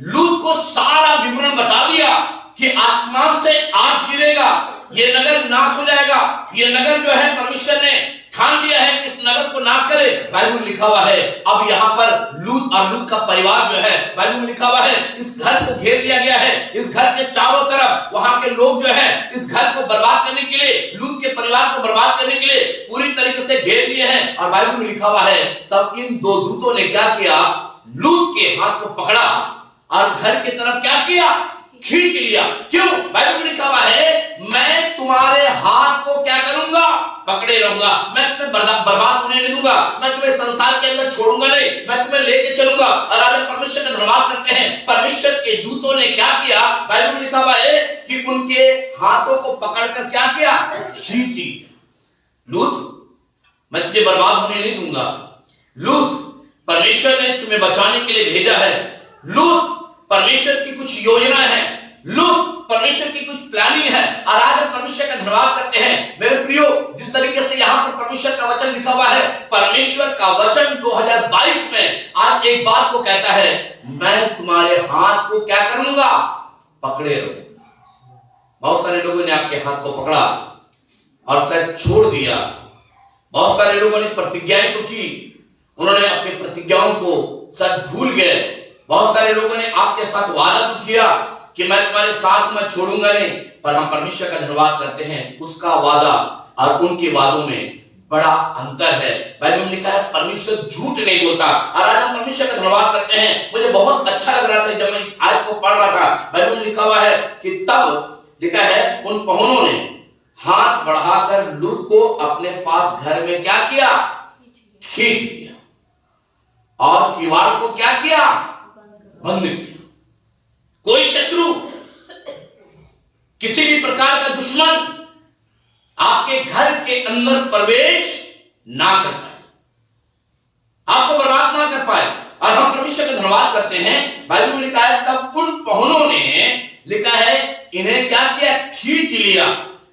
लूत को सारा विवरण बता दिया कि आसमान से आग गिरेगा, ये नगर नाश हो जाएगा, ये नगर जो है परमेश्वर ने ठान लिया है कि इस नगर को नाश करे। बाइबल में लिखा हुआ है अब यहाँ पर लूत और लूत का परिवार जो है, बाइबल में लिखा हुआ है इस घर को घेर लिया गया है। इस घर के चारों तरफ वहां के लोग जो है इस घर को बर्बाद करने के लिए, लूत के परिवार को बर्बाद करने के लिए पूरी तरीके से घेर लिए हैं। और बाइबल में लिखा हुआ है तब इन दो दूतों ने क्या किया, लूत के हाथ को पकड़ा और घर की तरफ क्या किया, खींच लिया। क्यों? बाइबल में लिखा हुआ है मैं तुम्हारे हाथ को क्या करूंगा, पकड़े रहूंगा, मैं तुम्हें बर्बाद होने नहीं दूंगा, मैं तुम्हें संसार के अंदर छोड़ूंगा नहीं, मैं तुम्हें लेके चलूंगा। और आज परमेश्वर का धन्यवाद करते हैं, परमेश्वर के दूतों ने क्या किया, बाइबल में लिखा हुआ है कि उनके हाथों को पकड़कर क्या किया, खींची। लूत, मैं तुझे बर्बाद होने नहीं दूंगा। लूत, परमेश्वर ने तुम्हें बचाने के लिए भेजा है। लूत, परमेश्वर की कुछ योजना है। लूत, परमेश्वर की कुछ प्लानिंग है। और आज हम परमेश्वर का धन्यवाद करते हैं। मेरे प्रियो, जिस तरीके से यहाँ पर परमेश्वर का वचन लिखा हुआ है, परमेश्वर का वचन 2022 में आज एक बात को कहता है, मैं तुम्हारे हाथ को क्या करूंगा, पकड़े रहूंगा। बहुत सारे लोगों ने आपके हाथ को पकड़ा और शायद छोड़ दिया। बहुत सारे लोगों ने प्रतिज्ञाएं तो की, उन्होंने अपनी प्रतिज्ञाओं को शायद भूल गए। बहुत सारे लोगों ने आपके साथ वादा तो किया कि मैं तुम्हारे साथ में छोड़ूंगा नहीं, पर हम परमेश्वर का धन्यवाद करते हैं, उसका वादा और उनके वादों में बड़ा अंतर है। बाइबल में लिखा है परमेश्वर झूठ नहीं बोलता। और आज हम परमेश्वर का धन्यवाद करते हैं। मुझे बहुत अच्छा लग रहा था जब मैं इस आयत को पढ़ रहा था। बाइबल में लिखा हुआ है कि तब लिखा है उन पहुनों ने हाथ बढ़ाकर लूत को अपने पास घर में क्या किया, खींच लिया और किवाड़ को क्या किया, बंद किया। कोई शत्रु, किसी भी प्रकार का दुश्मन आपके घर के अंदर प्रवेश ना कर पाए, आपको बर्बाद ना कर पाए। और हम परमेश्वर का धन्यवाद करते हैं। बाइबल में लिखा है तब उन पहुनों ने, लिखा है इन्हें क्या किया, खींच लिया।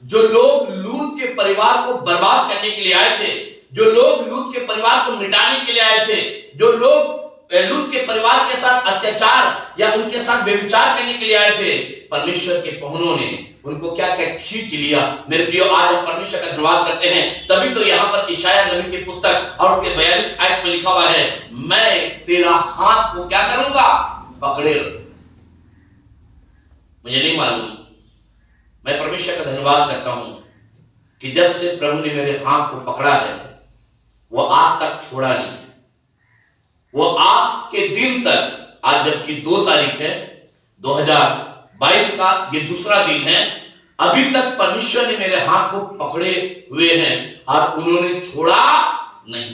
जो लोग लूत के परिवार को बर्बाद करने के लिए आए थे, जो लोग लूत के परिवार को मिटाने के लिए आए थे, जो लोग लूत के परिवार के साथ अत्याचार या उनके साथ व्यभिचार करने के लिए आए थे, परमेश्वर के पहुनों ने उनको क्या क्या खींच लिया। मेरे प्रियो, आज हम परमेश्वर का धन्यवाद करते हैं। तभी तो यहाँ पर इशाया नबी की पुस्तक और उसके 42 आयत में लिखा हुआ है, मैं तेरा हाथ को क्या करूंगा, पकड़े रहूंगा। मुझे नहीं मालूम, मैं परमेश्वर का धन्यवाद करता हूं कि जब से प्रभु ने मेरे हाथ को पकड़ा है, वो आज तक छोड़ा नहीं है। वो आज के दिन तक, आज जबकि 2 तारीख है 2022 का, ये दूसरा दिन है, अभी तक परमेश्वर ने मेरे हाथ को पकड़े हुए हैं और उन्होंने छोड़ा नहीं।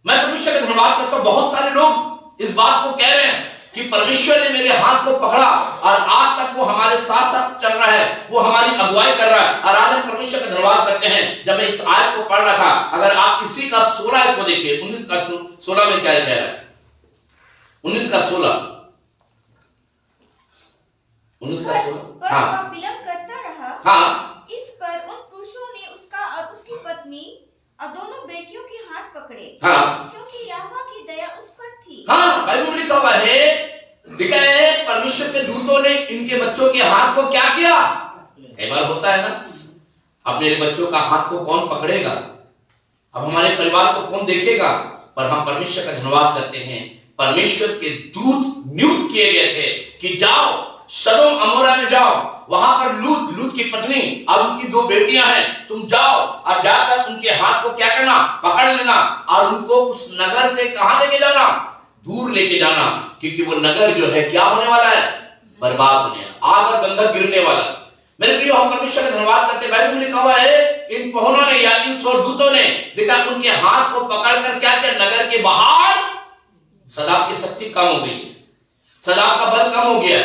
मैं परमेश्वर का धन्यवाद करता हूं। बहुत सारे लोग इस बात को कह रहे हैं कि परमेश्वर ने मेरे हाथ को पकड़ा और आज तक वो हमारे साथ साथ चल रहा है, वो हमारी अगुवाई कर रहा है। और आज हम परमेश्वर का धन्यवाद करते हैं। जब मैं इस आयत को पढ़ रहा था, अगर आप इसी का 16 को देखिए, 19 का 16 में क्या कह रहा है, 19 का 16, 19 का 16, हाँ, विलंब करता रहा। हाँ, इस पर उन पुरुषों ने उसका और उसकी पत्नी और दोनों बेटियों के हाथ पकड़े, हाँ, क्योंकि यहोवा की दया उस पर थी। हाँ, बाइबल में लिखा हुआ है, लिखा है परमेश्वर के दूतों ने इनके बच्चों के हाथ को क्या किया। कई बार होता है ना, अब मेरे बच्चों का हाथ को कौन पकड़ेगा, अब हमारे परिवार को कौन देखेगा, पर हम परमेश्वर का धन्यवाद करते हैं। परमेश्वर के दूत नियुक्त किए गए थे कि जाओ सदोम अमोरा में जाओ, वहां पर लूत की पत्नी और उनकी 2 बेटियां हैं, तुम जाओ और जाकर उनके हाथ को क्या करना, पकड़ लेना और उनको उस नगर से कहां लेके जाना, दूर लेके जाना, क्योंकि वो नगर जो है क्या होने वाला है, बर्बाद होने, आग और गंधक गिरने वाला। मेरे प्रियो, हम परमेश्वर का धन्यवाद करते हैं। बाइबल में लिखा हुआ है इन पहुनों ने या इन स्वर्गदूतों ने, लिखा उनके हाथ को पकड़कर क्या किया, नगर के बाहर। सदाब की शक्ति कम हो गई, सदाब का बल कम हो गया,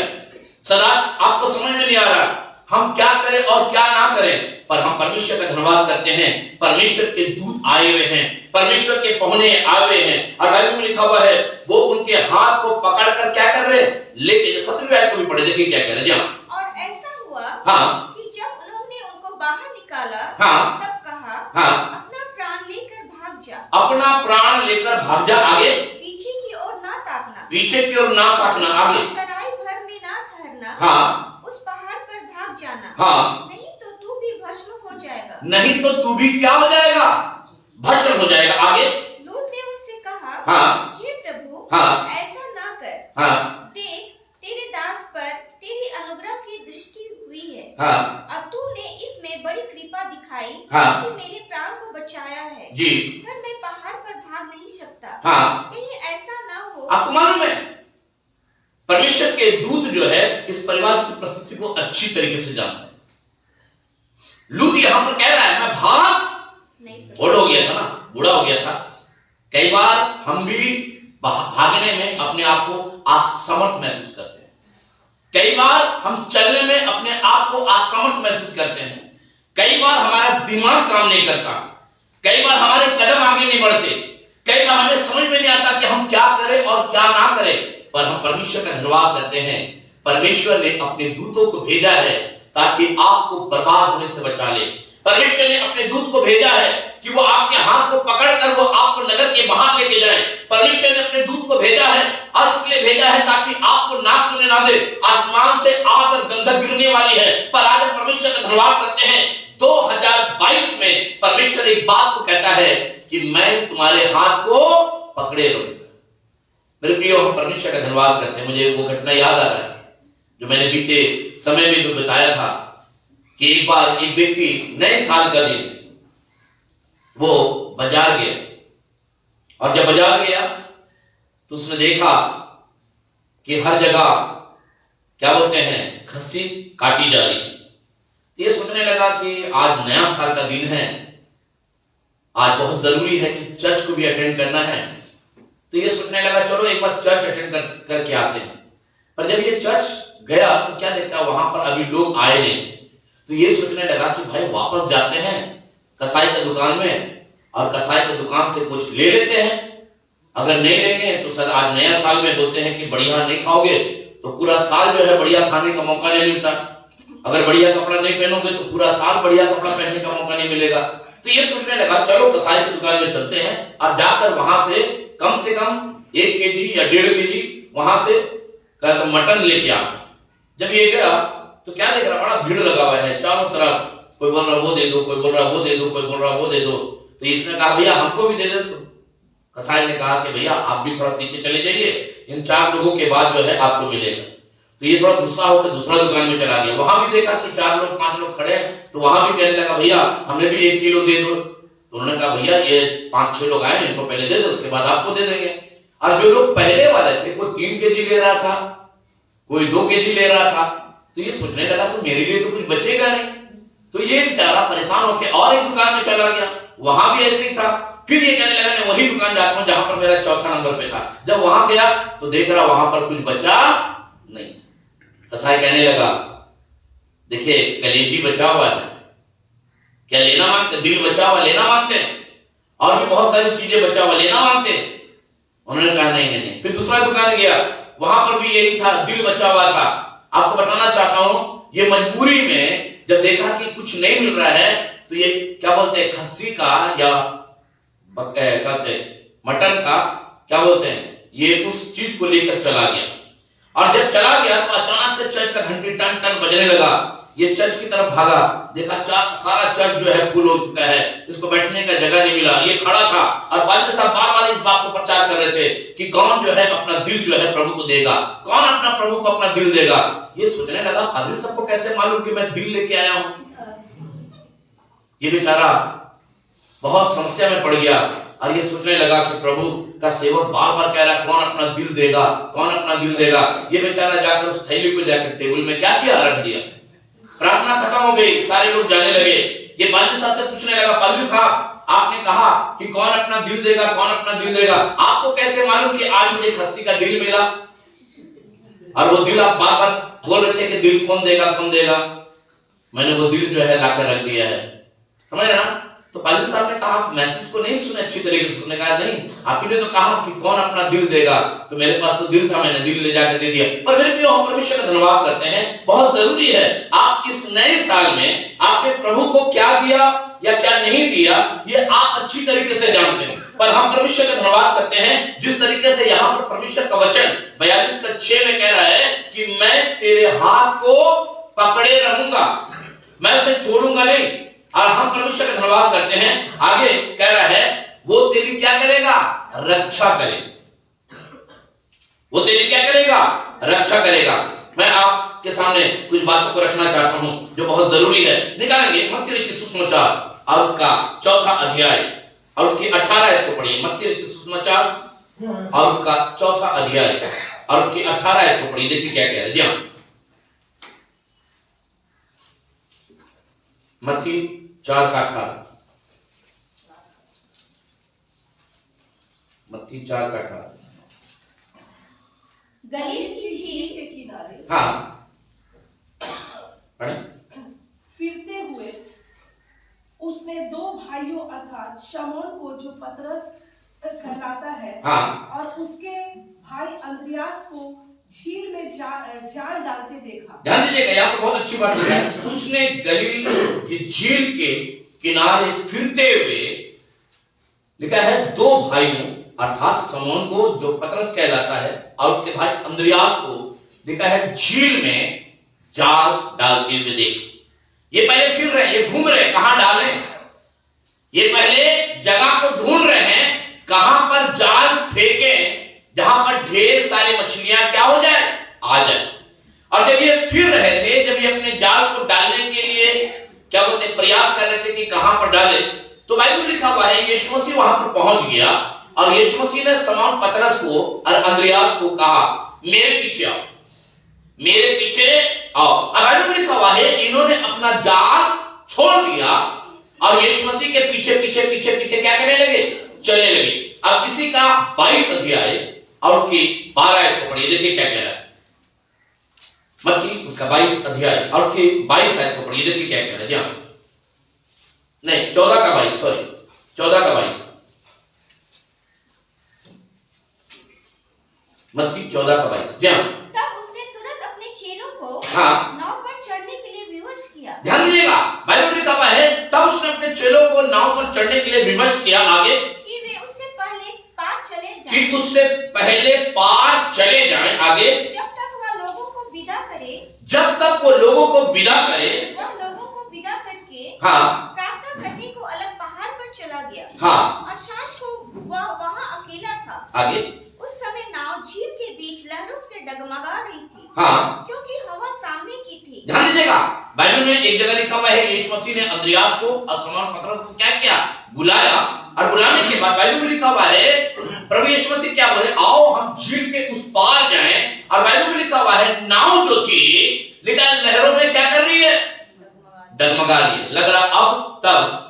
सदा आपको समझ में नहीं आ रहा, हम क्या करें और क्या ना करें, पर हम परमेश्वर का धन्यवाद करते हैं। परमेश्वर के दूत आए हुए हैं, परमेश्वर के पहुने आए हुए हैं, और बाइबल में लिखा हुआ है वो उनके हाथ को पकड़कर क्या कर रहे हैं, लेके। 17वीं आयत को भी पढ़े, देखिए क्या कह रहे हैं। और ऐसा हुआ हाँ कि जब उन्होंने उनको बाहर निकाला, हाँ तब कहा, हाँ अपना प्राण लेकर भाग जा, अपना प्राण लेकर भाग जा। आगे पीछे की ओर ना ताकना, पीछे की ओर ना ताकना। आगे लड़ाई भर में ना ठहरना, हाँ उस पहाड़ पर भाग जाना, हाँ, नहीं तो तू भी भस्म हो जाएगा। नहीं तो तू भी क्या हो जाएगा, भस्म हो जाएगा। आगे लूत ने उनसे कहा, हाँ हे प्रभु, हाँ ऐसा ना कर, हाँ देख तेरे दास पर तेरी अनुग्रह की दृष्टि हुई है, हाँ और तूने इसमें बड़ी कृपा दिखाई हाँ कि मेरे प्राण को बचाया है, जी पर मैं पहाड़ पर भाग नहीं सकता, हाँ। कहीं ऐसा ना हो। आपको मालूम है परमेश्वर के दूत जो है इस परिवार की परिस्थिति को अच्छी तरीके से जानते हैं। लूत यहां पर कह रहा है मैं भाग नहीं सकता। ओल्ड हो गया था ना, बूढ़ा हो गया था। कई बार हम भी भागने में अपने आप को असमर्थ महसूस करते हैं, कई बार हम चलने में अपने आप को असमर्थ महसूस करते हैं, कई बार हमारा दिमाग काम नहीं करता, कई बार हमारे कदम आगे नहीं बढ़ते, कई बार हमें समझ में नहीं आता कि हम क्या करें और क्या ना करें, पर हम परमेश्वर का धन्यवाद करते हैं। परमेश्वर ने अपने दूतों को भेजा है ताकि आपको बर्बाद होने से बचा ले। परमेश्वर ने अपने दूत को भेजा है कि वो आपके हाथ को पकड़कर वो आपको नगर के बाहर लेके जाए। परमेश्वर ने अपने दूत को भेजा है और इसलिए भेजा है ताकि आपको नाश होने ना दे। आसमान से आग और गंधक गिरने वाली है, पर आज हम परमेश्वर का धन्यवाद करते हैं। 2022 में परमेश्वर एक बात को कहता है कि मैं तुम्हारे हाथ को पकड़े रहूंगा। मेरे प्रियो, हम परमेश्वर का धन्यवाद करते हैं। मुझे वो घटना याद आ रहा है जो मैंने बीते समय में जो बताया था कि एक बार एक व्यक्ति नए साल का दिन वो बाजार गया, और जब बाजार गया तो उसने देखा कि हर जगह क्या बोलते हैं खस्सी काटी जा रही है। तो ये सोचने लगा कि आज नया साल का दिन है, आज बहुत जरूरी है कि चर्च को भी अटेंड करना है। तो ये सोचने लगा चलो एक बार चर्च अटेंड करके आते हैं। पर जब ये चर्च गया तो क्या देखता वहां पर अभी लोग आए नहीं थे। तो ये सोचने लगा कि भाई वापस जाते हैं कसाई की दुकान में और कसाई की दुकान से कुछ ले लेते हैं। अगर नहीं लेंगे तो सर आज नया साल में बोलते हैं कि बढ़िया नहीं खाओगे तो पूरा साल जो है बढ़िया खाने का मौका नहीं मिलता। अगर बढ़िया कपड़ा नहीं पहनोगे तो पूरा साल बढ़िया कपड़ा पहनने का मौका नहीं मिलेगा। तो ये सोचने लगा चलो कसाई की दुकान में चलते हैं और जाकर वहां से कम 1 केजी या 1.5 केजी वहां से मटन लेके आ। जब ये गया तो क्या देख रहा, बड़ा भीड़ लगा हुआ है चारों तरफ, कोई बोल रहा वो दे दो, कोई बोल रहा वो दे दो, कोई बोल रहा वो दे दो। तो इसने कहा भैया हमको भी दे दे। तो कसाई ने कहा कि भैया आप भी थोड़ा पीछे चले जाइए, इन 4 लोगों के बाद जो है आपको मिलेगा। तो ये थोड़ा गुस्सा होकर दूसरा दुकान में चला गया। वहां भी देखा कि 4 लोग 5 लोग खड़े हैं, तो वहां भी कहने लगा भैया हमें भी 1 किलो दे दो। तो उन्होंने कहा भैया ये 5-6 लोग आए, इनको पहले दे दो, उसके बाद आपको दे देंगे। और जो लोग पहले वाले थे कोई 3 केजी ले रहा था, कोई 2 केजी ले रहा था। तो ये सोचने लगा तो मेरे लिए तो कुछ बचेगा नहीं। तो ये बेचारा परेशान होकर और एक दुकान में चला गया, वहां भी ऐसे ही था। फिर ये कहने लगा मैं वही दुकान जाता हूं जहां पर मेरा चौथा नंबर पे था। जब वहां गया तो देख रहा वहां पर कुछ बचा नहीं। कसाई कहने लगा देखिए कलेजी बचा हुआ है, क्या लेना मांगते? दिल बचा हुआ लेना मांगते हैं, और भी बहुत सारी चीजें बचा हुआ लेना मांगते हैं। उन्होंने कहा नहीं नहीं नहीं। फिर दूसरा दुकान गया, वहां पर भी यही था, दिल बचा हुआ था। आपको बताना चाहता हूं ये मजबूरी में जब देखा कि कुछ नहीं मिल रहा है तो ये क्या बोलते हैं खस्सी का या मटन का क्या बोलते हैं, ये उस चीज को लेकर चला गया। और जब चला गया तो अचानक से चर्च का घंटी टन टन बजने लगा। ये चर्च की तरफ भागा, देखा सारा चर्च जो है फुल हो चुका है, इसको बैठने का जगह नहीं मिला। ये खड़ा था और पादरी साहब बार-बार इस बात को प्रचार कर रहे थे कि कौन जो है अपना दिल जो है प्रभु को देगा, कौन अपना प्रभु को अपना दिल देगा। ये सोचने लगा पादरी साहब को कैसे मालूम कि मैं दिल लेके आया हूं। ये बेचारा बहुत समस्या में पड़ गया और ये सोचने लगा कि प्रभु का सेवक बार-बार कह रहा कौन अपना दिल देगा, कौन अपना दिल देगा। ये बेचारा जाकर उस थैली को जाकर टेबल में क्या किया, रख दिया। प्रार्थना खत्म हो गई, सारे लोग जाने लगे। ये पादरी साहब से पूछने लगा पादरी साहब आपने कहा कि कौन अपना दिल देगा, कौन अपना दिल देगा, आपको कैसे मालूम कि आज मुझे खस्सी का दिल मिला? और वो दिल आप बार-बार बोल रहे थे कि दिल कौन देगा कौन देगा। मैंने वो दिल जो है लाकर रख दिया है। समझ रहे ना? तो पादरी साहब ने कहा मैसेज को नहीं सुने अच्छी तरीके से। सुनने कहा नहीं, आपने तो कहा कि कौन अपना दिल देगा, तो मेरे पास तो दिल था, मैंने दिल ले जाकर दे दिया। पर मेरे प्रिय, हम परमेश्वर का धन्यवाद करते हैं। बहुत जरूरी है आप इस नए साल में आपने प्रभु को क्या दिया या क्या नहीं दिया, ये आप अच्छी तरीके से जानते हैं। पर हम परमेश्वर का धन्यवाद करते हैं जिस तरीके से यहाँ पर परमेश्वर का वचन 42:6 में कह रहा है कि मैं तेरे हाथ को पकड़े रहूंगा, मैं उसे छोड़ूंगा नहीं। और हम परमेश्वर का धन्यवाद करते हैं। आगे कह रहा है वो तेरी क्या करेगा? रक्षा करेगा। वो तेरी क्या करेगा? रक्षा करेगा। मैं आपके सामने कुछ बातों को रखना चाहता हूं जो बहुत जरूरी है। निकालेंगे मत्ती रचित सुसमाचार और उसका 4था अध्याय और उसकी 18 आयत को पढ़िए। मत्ती रचित सुसमाचार और उसका 4था अध्याय और उसकी 18 आयत को पढ़िए। देखिए क्या कह रहे हैं। मत्ती 4:18। मत्ती 4:18। गलील की झील के किनारे हाँ पढ़े। फिरते हुए उसने दो भाइयों अर्थात शमौन को जो पतरस कहलाता है हाँ। और उसके भाई अंद्रियास को झील में जाल डालते देखा। ध्यान दीजिएगा, यहाँ पर बहुत अच्छी बात है। उसने गलील की झील के किनारे फिरते हुए, लिखा है दो भाइयों अर्थात शमौन को जो पतरस कहलाता है और उसके भाई अंद्रियास को, लिखा है झील में जाल डालते हुए देखा। ये पहले फिर रहे, ये घूम रहे, कहां डालें, ये पहले जगह को ढूंढ रहे हैं कहां पर जाल फेंके जहां पर ढेर सारी मछलियां क्या हो जाए, आ जाए। और जब ये फिर रहे थे, जब ये अपने जाल को डालने के लिए क्या बोलते प्रयास कर रहे थे कि कहां पर डाले, तो बाइबल में लिखा हुआ है यीशु मसीह वहां पर पहुंच गया और यीशु मसीह ने शमौन पतरस को और अंद्रियास को कहा मेरे पीछे आओ, मेरे पीछे आओ। और बाइबल में लिखा हुआ है इन्होंने अपना जाल छोड़ दिया और यीशु मसीह के पीछे पीछे पीछे पीछे क्या करने लगे, चलने लगे। अब इसी का 22 अध्याय और उसकी 12 आयत को पढ़िए। देखिए क्या कह रहा है मत्ती उसका 22 अध्याय और उसकी 22 आयत को पढ़िए। देखिए क्या कह रहा है। नहीं 14 का 22, सॉरी 14 का 22, मत्ती 14 का 22। तब उसने तुरंत अपने चेलों को हाँ नाव पर चढ़ने के लिए विवश किया। ध्यान दीजिएगा, बाइबल में लिखा हुआ है तब उसने अपने चेलों को नाव पर चढ़ने के लिए विवश किया। आगे कि वे उससे पहले पार चले जाएं। कि उससे पहले पार चले जाएं। आगे जब तक वह लोगों को विदा करे, जब तक वो लोगों को विदा करे, वह लोगों को विदा करके हाँ प्रार्थना करने को अलग पहाड़ पर चला गया। हाँ। और सांझ को वह वहां अकेला था। आगे उस समय नाव झील के बीच लहरों से डगमगा रही थी, हाँ, क्योंकि हवा सामने की थी। ध्यान दीजिएगा, बाइबल में एक जगह लिखा हुआ है यीशु मसीह ने अंद्रियास को और शमौन पतरस को क्या किया, बुलाया। और बुलाने के बाद बाइबल में लिखा हुआ है प्रभु यीशु मसीह क्या बोले, आओ हम झील के उस पार जाएं। और बाइबल में लिखा हुआ है नाव जो थी, लिखा है लहरों में क्या कर रही है, डगमगा रही है। लग रहा अब तब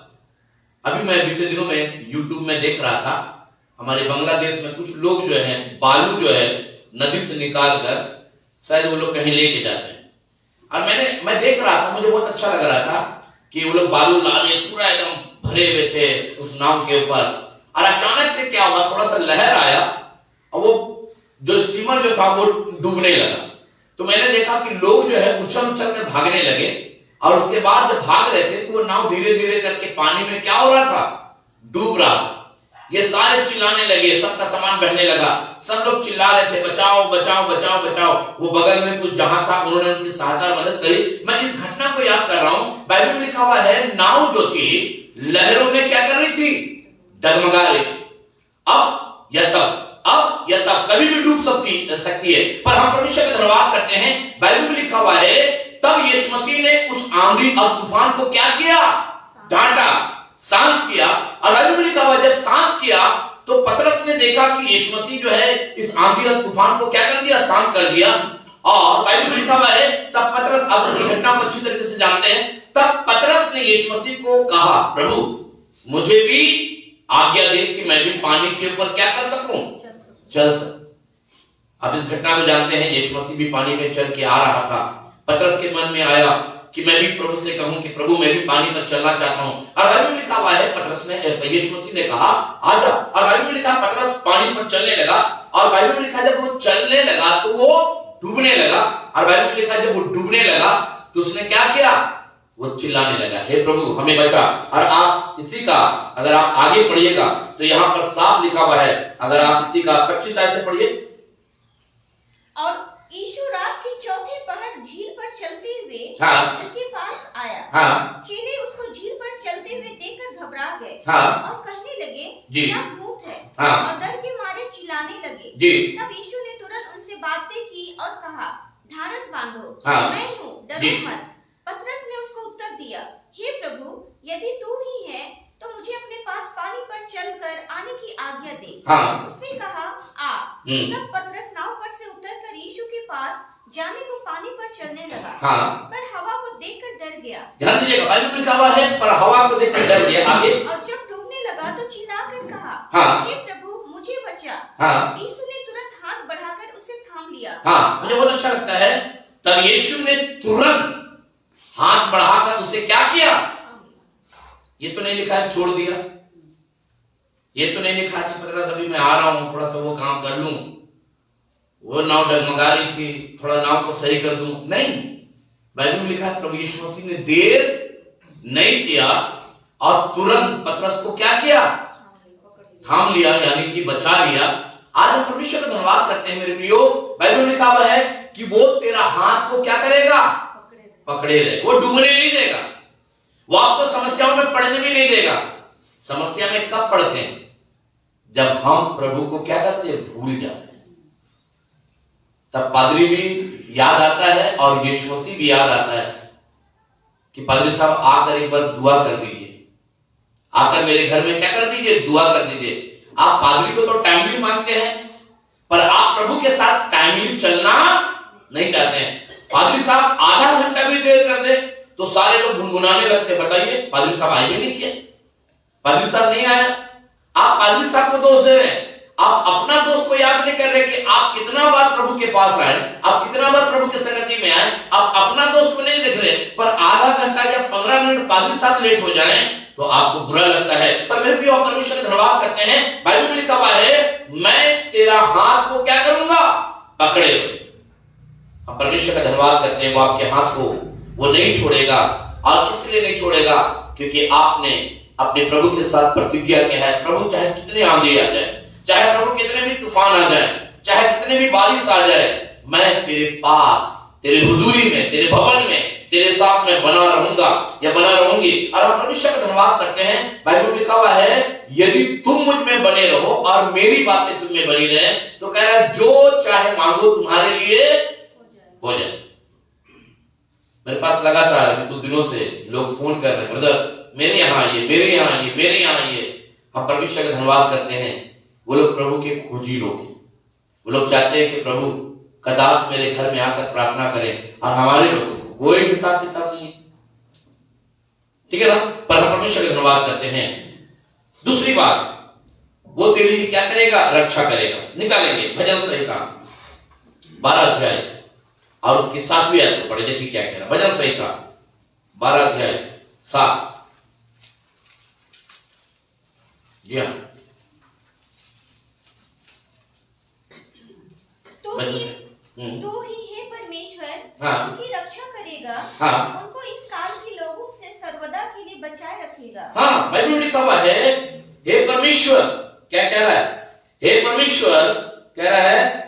अभी मैं बीते दिनों में यूट्यूब में देख रहा था, हमारे बांग्लादेश में कुछ लोग जो है बालू जो है नदी से निकाल कर शायद वो लोग कहीं लेके जाते हैं। और मैं देख रहा था, मुझे बहुत अच्छा लग रहा था कि वो लोग बालू लाने पूरा एकदम भरे हुए थे उस नाव के ऊपर। और अचानक से क्या हुआ, थोड़ा सा लहर आया और वो जो स्टीमर जो था वो डूबने लगा। तो मैंने देखा कि लोग जो है उछल उछल कर भागने लगे। और उसके बाद जब भाग रहे थे तो वो नाव धीरे धीरे करके पानी में क्या हो रहा था, डूब रहा था। ये सारे चिल्लाने लगे, सबका सामान बहने लगा, सब लोग चिल्ला रहे थे बचाओ बचाओ बचाओ बचाओ। वो बगल में कुछ जहां था उन्होंने उनकी सहायता और मदद करी। मैं इस घटना को याद कर रहा हूं, बाइबल में लिखा हुआ है नाव जो थी लहरों में क्या कर रही थी, डगमगा रही थी। अब या तब कभी भी डूब सकती है। पर हम परमेश्वर का धन्यवाद करते हैं, बाइबल में लिखा हुआ है तब यीशु मसीह ने उस आंधी और तूफान को क्या किया, डांटा, शांत किया। और बाइबल में लिखा हुआ जब शांत किया तो पतरस ने देखा कि यीशु मसीह जो है इस आंधी और तूफान को क्या कर दिया, शांत कर दिया। और बाइबल में लिखा हुआ है तब पतरस, अब इस घटना को अच्छी तरीके से जानते हैं, तब पतरस ने यीशु मसीह को कहा प्रभु मुझे भी आज्ञा दे कि मैं भी पानी के ऊपर क्या कर सकूं, चल सकूं। अब इस घटना को जानते हैं, यीशु मसीह भी पानी में चल के आ रहा था। पतरस के मन में आया कि मैं भी प्रभु से कहूं कि प्रभु मैं भी पानी पर चलना चाहता हूं। और बाइबल में लिखा हुआ है पतरस ने, यीशु मसीह ने कहा आजा, और बाइबल में लिखा पतरस पानी पर चलने लगा, और बाइबल में लिखा जब वो चलने लगा तो वो डूबने लगा, और बाइबल में लिखा जब वो डूबने लगा तो उसने क्या किया, वो चिल्लाने लगा, हे प्रभु हमें बचा। और आप इसी का अगर आप आगे पढ़िएगा तो यहाँ पर साफ लिखा हुआ है, अगर आप इसी का 25 आयत से पढ़िए। और यीशु रात की चौथे पहर झील पर चलते हुए हाँ। उनके पास आया। हाँ। चेले उसको झील पर चलते हुए देखकर घबरा गए। हाँ। और कहने लगे जी। क्या भूत है। हाँ। और डर के मारे चिल्लाने लगे। जी। तब यीशु ने तुरंत उनसे बातें की और कहा ढाढ़स बांधो, हाँ। मैं हूँ, जी। डरो मत। पतरस ने उसको उत्तर दिया, हे प्रभु यदि तू ही है तो मुझे अपने पास पानी पर चलकर आने की आज्ञा दे। हाँ। उसने कहा आ। तब पतरस नाव पर से उतरकर यीशु के पास जाने को पानी पर चलने लगा। हाँ। पर हवा को देखकर डर गया। ध्यान दीजिएगा, बाइबल में लिखा हुआ है पर हवा को देखकर डर गया। आगे। और जब डूबने लगा तो चिल्लाकर कहा, हाँ। हे प्रभु मुझे बचा। हाँ। यीशु ने तुरंत हाथ बढ़ाकर उसे थाम लिया। हाँ, मुझे बहुत अच्छा लगता है, तब यीशु ने तुरंत हाथ बढ़ाकर उसे क्या किया। ये तो नहीं लिखा है छोड़ दिया, ये तो नहीं लिखा कि पतरस अभी मैं आ रहा हूं थोड़ा सा वो काम कर लूं, वो नाव डगमगा रही थी थोड़ा नाव को सही कर दूं, नहीं, बाइबल में लिखा है प्रभु यीशु मसीह ने देर नहीं किया और तुरंत पतरस को क्या किया, थाम लिया, यानी कि बचा लिया। आज हम परमेश्वर का धन्यवाद करते हैं मेरे प्रियो। बाइबल में लिखा हुआ है कि वो तेरा हाथ को क्या करेगा, पकड़े रहे, वो डूबने नहीं देगा, वो आपको समस्याओं में पड़ने भी नहीं देगा। समस्या में कब पड़ते हैं, जब हम प्रभु को क्या करते हैं, भूल जाते हैं, तब पादरी भी याद आता है और यीशु मसीह भी याद आता है कि पादरी साहब आकर एक बार दुआ कर दीजिए, आकर मेरे घर में क्या कर दीजिए, दुआ कर दीजिए। आप पादरी को तो टाइमली मांगते हैं पर आप प्रभु के साथ टाइमली चलना नहीं चाहते हैं। पादरी साहब आधा घंटा भी देर कर दे तो सारे लोग गुनगुनाने लगते, बताइए पादरी साहब आए भी नहीं किए, पादरी साहब नहीं आया। आप पादरी साहब को दोष दे रहे हैं, आप अपना दोस्त को याद नहीं कर रहे कि आप कितना बार प्रभु के पास आए, आप कितना बार प्रभु के संगति में आए, आप अपना दोस्त को नहीं देख रहे। पर आधा घंटा या 15 मिनट पादरी साहब लेट हो जाए तो आपको बुरा लगता है। पर मेरे भी परमेश्वर का धन्यवाद करते हैं, बाइबल में लिखा हुआ है मैं तेरा हाथ को क्या करूंगा, पकड़े। हम परमेश्वर का धन्यवाद करते हैं, वो आपके हाथ को वो नहीं छोड़ेगा, और इसलिए नहीं छोड़ेगा क्योंकि आपने अपने प्रभु के साथ प्रतिज्ञा किया है। प्रभु चाहे कितने आंधी आ जाए, चाहे प्रभु कितने भी तूफान आ जाए, चाहे कितने भी बारिश आ जाए, मैं तेरे पास, तेरे हुजूरी में, तेरे भवन में, तेरे साथ में बना रहूंगा या बना रहूंगी। और हम परमेश्वर का धन्यवाद करते हैं, बाइबल में लिखा हुआ है यदि तुम मुझ में बने रहो और मेरी बातें तुम में बनी रहे, तो कह रहा है जो चाहे मांगो तुम्हारे लिए हो जाए। मेरे पास लगातार कुछ दिनों से लोग फोन कर रहे हैं, ब्रदर मेरे यहाँ आइए, मेरे यहाँ आइए, मेरे यहाँ आइए। हम परमेश्वर का धन्यवाद करते हैं, वो लोग प्रभु के खोजी लोग हैं, वो लोग चाहते हैं कि प्रभु का दास मेरे घर में आकर प्रार्थना करें, और हमारे लोग कोई हिसाब किताब नहीं है, ठीक है ना। पर हम परमेश्वर का धन्यवाद करते हैं। दूसरी बात, वो तेरी क्या करेगा, रक्षा करेगा, निकालेंगे। भजन संहिता 12 अध्याय और उसकी 7वीं आयत को पढ़े, देखिए क्या कह रहा है। भजन संहिता 12 अध्याय 7। जी हाँ, तू ही है परमेश्वर, हाँ। उनकी रक्षा करेगा, हाँ। उनको इस काल के लोगों से सर्वदा के लिए बचाए रखेगा। हाँ, बाइबल में लिखा हुआ है हे परमेश्वर, क्या कह रहा है, हे परमेश्वर कह रहा है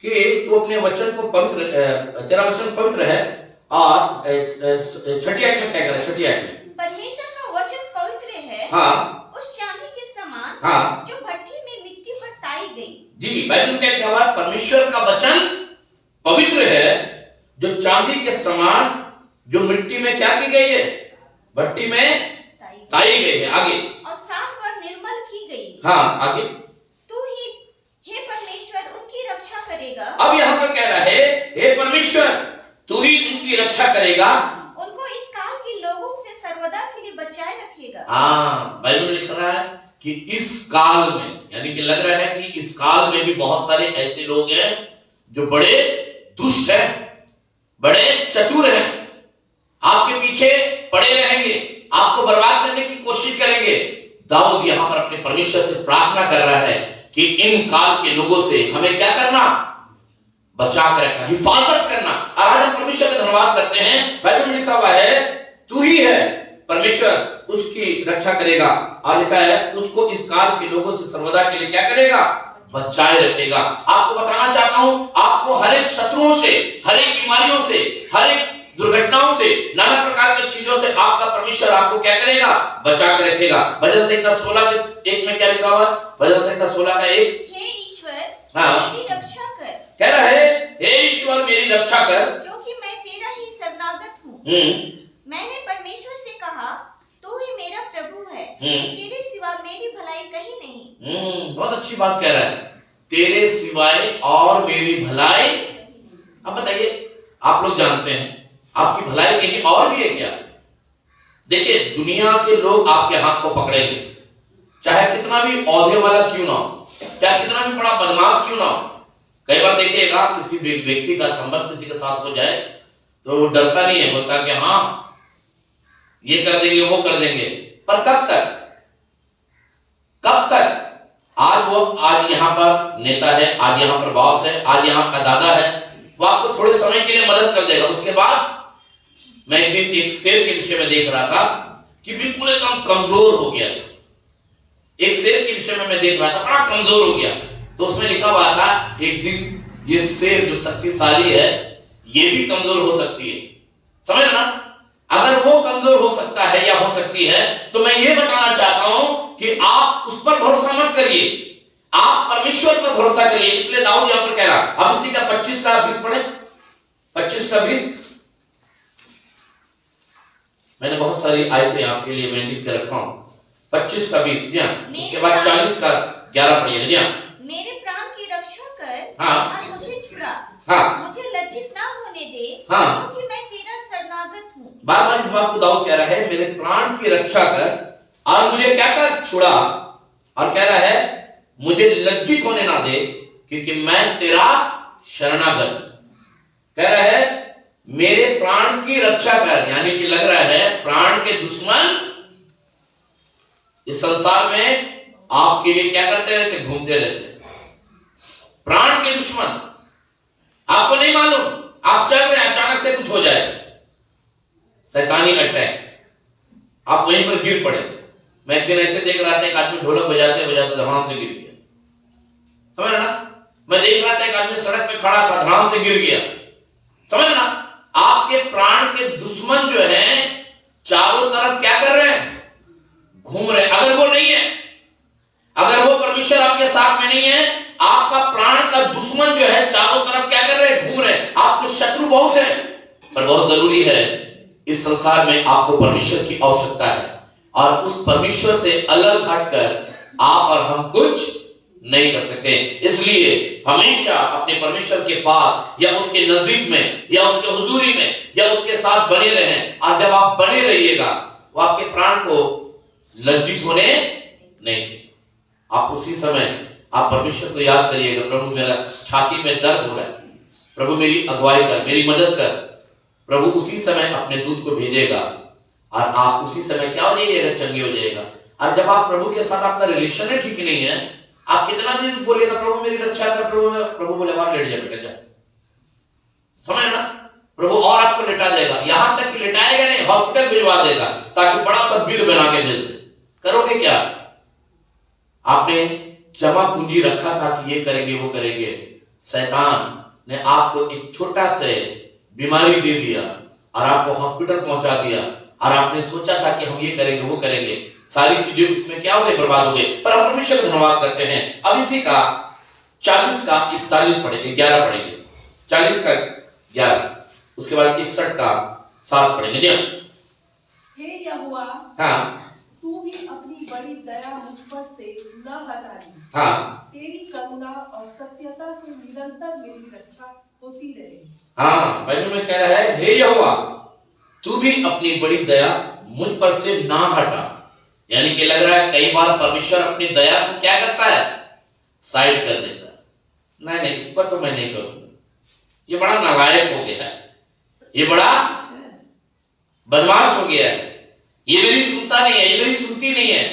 कि तू अपने वचन को पवित्र, तेरा वचन पवित्र है। और 6ठी आयत में क्या कह रहा है, 6ठी आयत में परमेश्वर का वचन पवित्र है, हाँ, उस चांदी के समान, हाँ, जो भट्ठी में मिट्टी पर ताई गई। जी, बाइबल में क्या लिखा हुआ है, परमेश्वर का वचन पवित्र है, जो चांदी के समान, जो मिट्टी में क्या की गई है, भट्टी में ताई गई है। आगे, और 7 बार निर्मल की गई। हाँ, आगे, तू ही हे परमेश्वर उनकी रक्षा करेगा। अब यहाँ पर कह रहा है हे परमेश्वर तू ही उनकी रक्षा करेगा, उनको इस काल के लोगों से सर्वदा के लिए बचाए रखेगा। हाँ, बाइबल में लिख रहा है कि इस काल में, यानी कि लग रहा है कि इस काल में भी बहुत सारे ऐसे लोग हैं जो बड़े दुष्ट हैं, बड़े चतुर हैं, आपके पीछे पड़े रहेंगे, आपको बर्बाद करने की कोशिश करेंगे। दाऊद यहां पर अपने परमेश्वर से प्रार्थना कर रहा है कि इन काल के लोगों से हमें क्या करना, बचा कर रखना, हिफाजत करना। और आज हम परमेश्वर का धन्यवाद करते हैं। बाइबल में लिखा हुआ है तू ही है परमेश्वर, उसकी रक्षा करेगा। और लिखा है उसको इस काल के लोगों से सर्वदा के लिए क्या करेगा, बचाए रखेगा। आपको बताना चाहता हूं, आपको हर एक शत्रुओं से, हर एक बीमारियों से, हर एक दुर्घटनाओं से, नाना प्रकार की चीजों से आपका परमेश्वर आपको क्या करेगा, बचा के रखेगा। भजन संहिता 16 के 1 में क्या लिखा हुआ, भजन संहिता 16 का 1, हे ईश्वर हाँ। मेरी रक्षा कर, कह रहा है हे ईश्वर मेरी रक्षा कर, क्योंकि मैं तेरा ही शरणागत हूँ। मैंने परमेश्वर से कहा तू ही मेरा प्रभु है, तेरे सिवा मेरी भलाई कहीं नहीं। बहुत अच्छी बात कह रहा है, तेरे सिवाय और मेरी भलाई। अब बताइए, आप लोग जानते हैं आपकी भलाई कहीं और भी है क्या? देखिए, दुनिया के लोग आपके हाथ को पकड़ेंगे, चाहे कितना भी औहदे वाला क्यों ना हो, चाहे कितना भी बड़ा बदमाश क्यों ना हो। कई बार देखिएगा किसी व्यक्ति का संबंध किसी के साथ हो जाए तो वो डरता नहीं है, बोलता कि हाँ ये कर देंगे वो कर देंगे। पर कब तक, कब तक? आज यहां पर नेता है, आज यहां पर बॉस है, आज यहां का दादा है, वो आपको थोड़े समय के लिए मदद कर देगा। उसके बाद मैं एक दिन एक शेर के विषय में देख रहा था कि बिल्कुल एकदम कमजोर हो गया। एक शेर के विषय में मैं देख रहा था, बड़ा कमजोर हो गया। तो उसमें लिखा हुआ था एक दिन ये शेर जो शक्तिशाली है ये भी कमजोर हो सकती है। समझ ना, अगर वो कमजोर हो सकता है या हो सकती है, तो मैं ये बताना चाहता हूं कि आप उस पर भरोसा मत करिए, आप परमेश्वर पर भरोसा करिए। इसलिए दाऊद यहां पर कह रहा, अब इसी का 25 का 20 पढ़े, 25 का 20। मैंने बहुत सारी आयतें आपके लिए मैं लिख के रखा हूं। 25 का 20, उसके बाद 40 का 11 पढ़िए। मेरे प्राण की रक्षा कर, हाँ। और मुझे छुड़ा, हाँ। मुझे लज्जित ना होने दे, हाँ। क्योंकि मैं तेरा शरणागत हूँ। बार बार इस बात को दाऊद कह रहा है, मेरे प्राण की रक्षा कर और मुझे क्या कर, छुड़ा। और कह रहा है मुझे लज्जित होने ना दे, क्योंकि मैं तेरा शरणागत। कह रहा है मेरे प्राण की रक्षा कर, यानी कि लग रहा है प्राण के दुश्मन इस संसार में आपके लिए क्या करते रहते, घूमते रहते। प्राण के दुश्मन, आपको नहीं मालूम, आप चल रहे हैं, अचानक से कुछ हो जाए, शैतानी अटैक, आप वहीं पर गिर पड़े। मैं एक दिन ऐसे देख रहा था, एक आदमी ढोलक बजाते बजाते धड़ाम से गिर गया। समझ ना, मैं देख रहा था एक आदमी सड़क पे खड़ा था, धड़ाम से गिर गया। समझ ना, आपके प्राण के दुश्मन जो है चारों तरफ क्या कर रहे हैं, घूम रहे। अगर वो नहीं है, अगर वो परमेश्वर आपके साथ में नहीं है, आपका प्राण का दुश्मन जो है चारों तरफ क्या कर रहे हैं, घूम रहे। आपके शत्रु बहुत है, पर बहुत जरूरी है इस संसार में आपको परमेश्वर की आवश्यकता है, और उस परमेश्वर से अलग हटकर आप और हम कुछ नहीं कर सकते। इसलिए हमेशा अपने परमेश्वर के पास या उसके नजदीक में या उसके हुजूरी में या उसके साथ बने रहें। और जब आप बने रहिएगा, वो आपके प्राण को लज्जित होने नहीं। आप उसी समय आप परमेश्वर को याद करिएगा, प्रभु मेरा छाती में दर्द हो रहा है, प्रभु मेरी अगुवाई कर, मेरी मदद कर। प्रभु उसी समय अपने दूत को भेजेगा और आप उसी समय क्या हो जाइएगा, चंगे हो जाएगा। और जब आप प्रभु के साथ आपका रिलेशन है ठीक नहीं है, आप कितना भी बोलिएगा प्रभु मेरी रक्षा कर, प्रभु बोले वहां लेट जा बेटा, जा। समझ ना, प्रभु और आपको लिटा देगा, यहां तक कि लिटाएगा नहीं, हॉस्पिटल भिजवा देगा, ताकि बड़ा सा बिल बना के भेज दे। करोगे क्या? आपने जमा पूंजी रखा था कि ये करेंगे वो करेंगे, शैतान ने आपको एक छोटा से बीमारी दे दिया और आपको हॉस्पिटल पहुंचा दिया, और आपने सोचा था कि हम ये करेंगे वो करेंगे, सारी चीजें उसमें क्या हो गई, बर्बाद हो गई। पर हम परमेश्वर का धन्यवाद करते हैं। अब इसी का 40 का 41 पढ़ेंगे, 11 पढ़ेंगे, 40 का 11, उसके बाद 61 का 7 पढ़ेंगे। हे यहोवा, हाँ, तू भी अपनी बड़ी दया मुझ पर से न हटानी। हाँ, तेरी करुणा और सत्यता से निरंतर मेरी रक्षा होती रहे। हाँ, बाइबल में कह रहा है हे यहोवा तू भी अपनी बड़ी दया मुझ पर से ना हटा। यानी कि लग रहा है कई बार परमेश्वर अपनी दया को क्या करता है, साइड कर देता है। नहीं, इस पर तो मैं नहीं करूंगा, ये बड़ा नालायक हो गया है, ये बड़ा बदमाश हो गया है, ये मेरी सुनता नहीं है, ये मेरी सुनती नहीं है।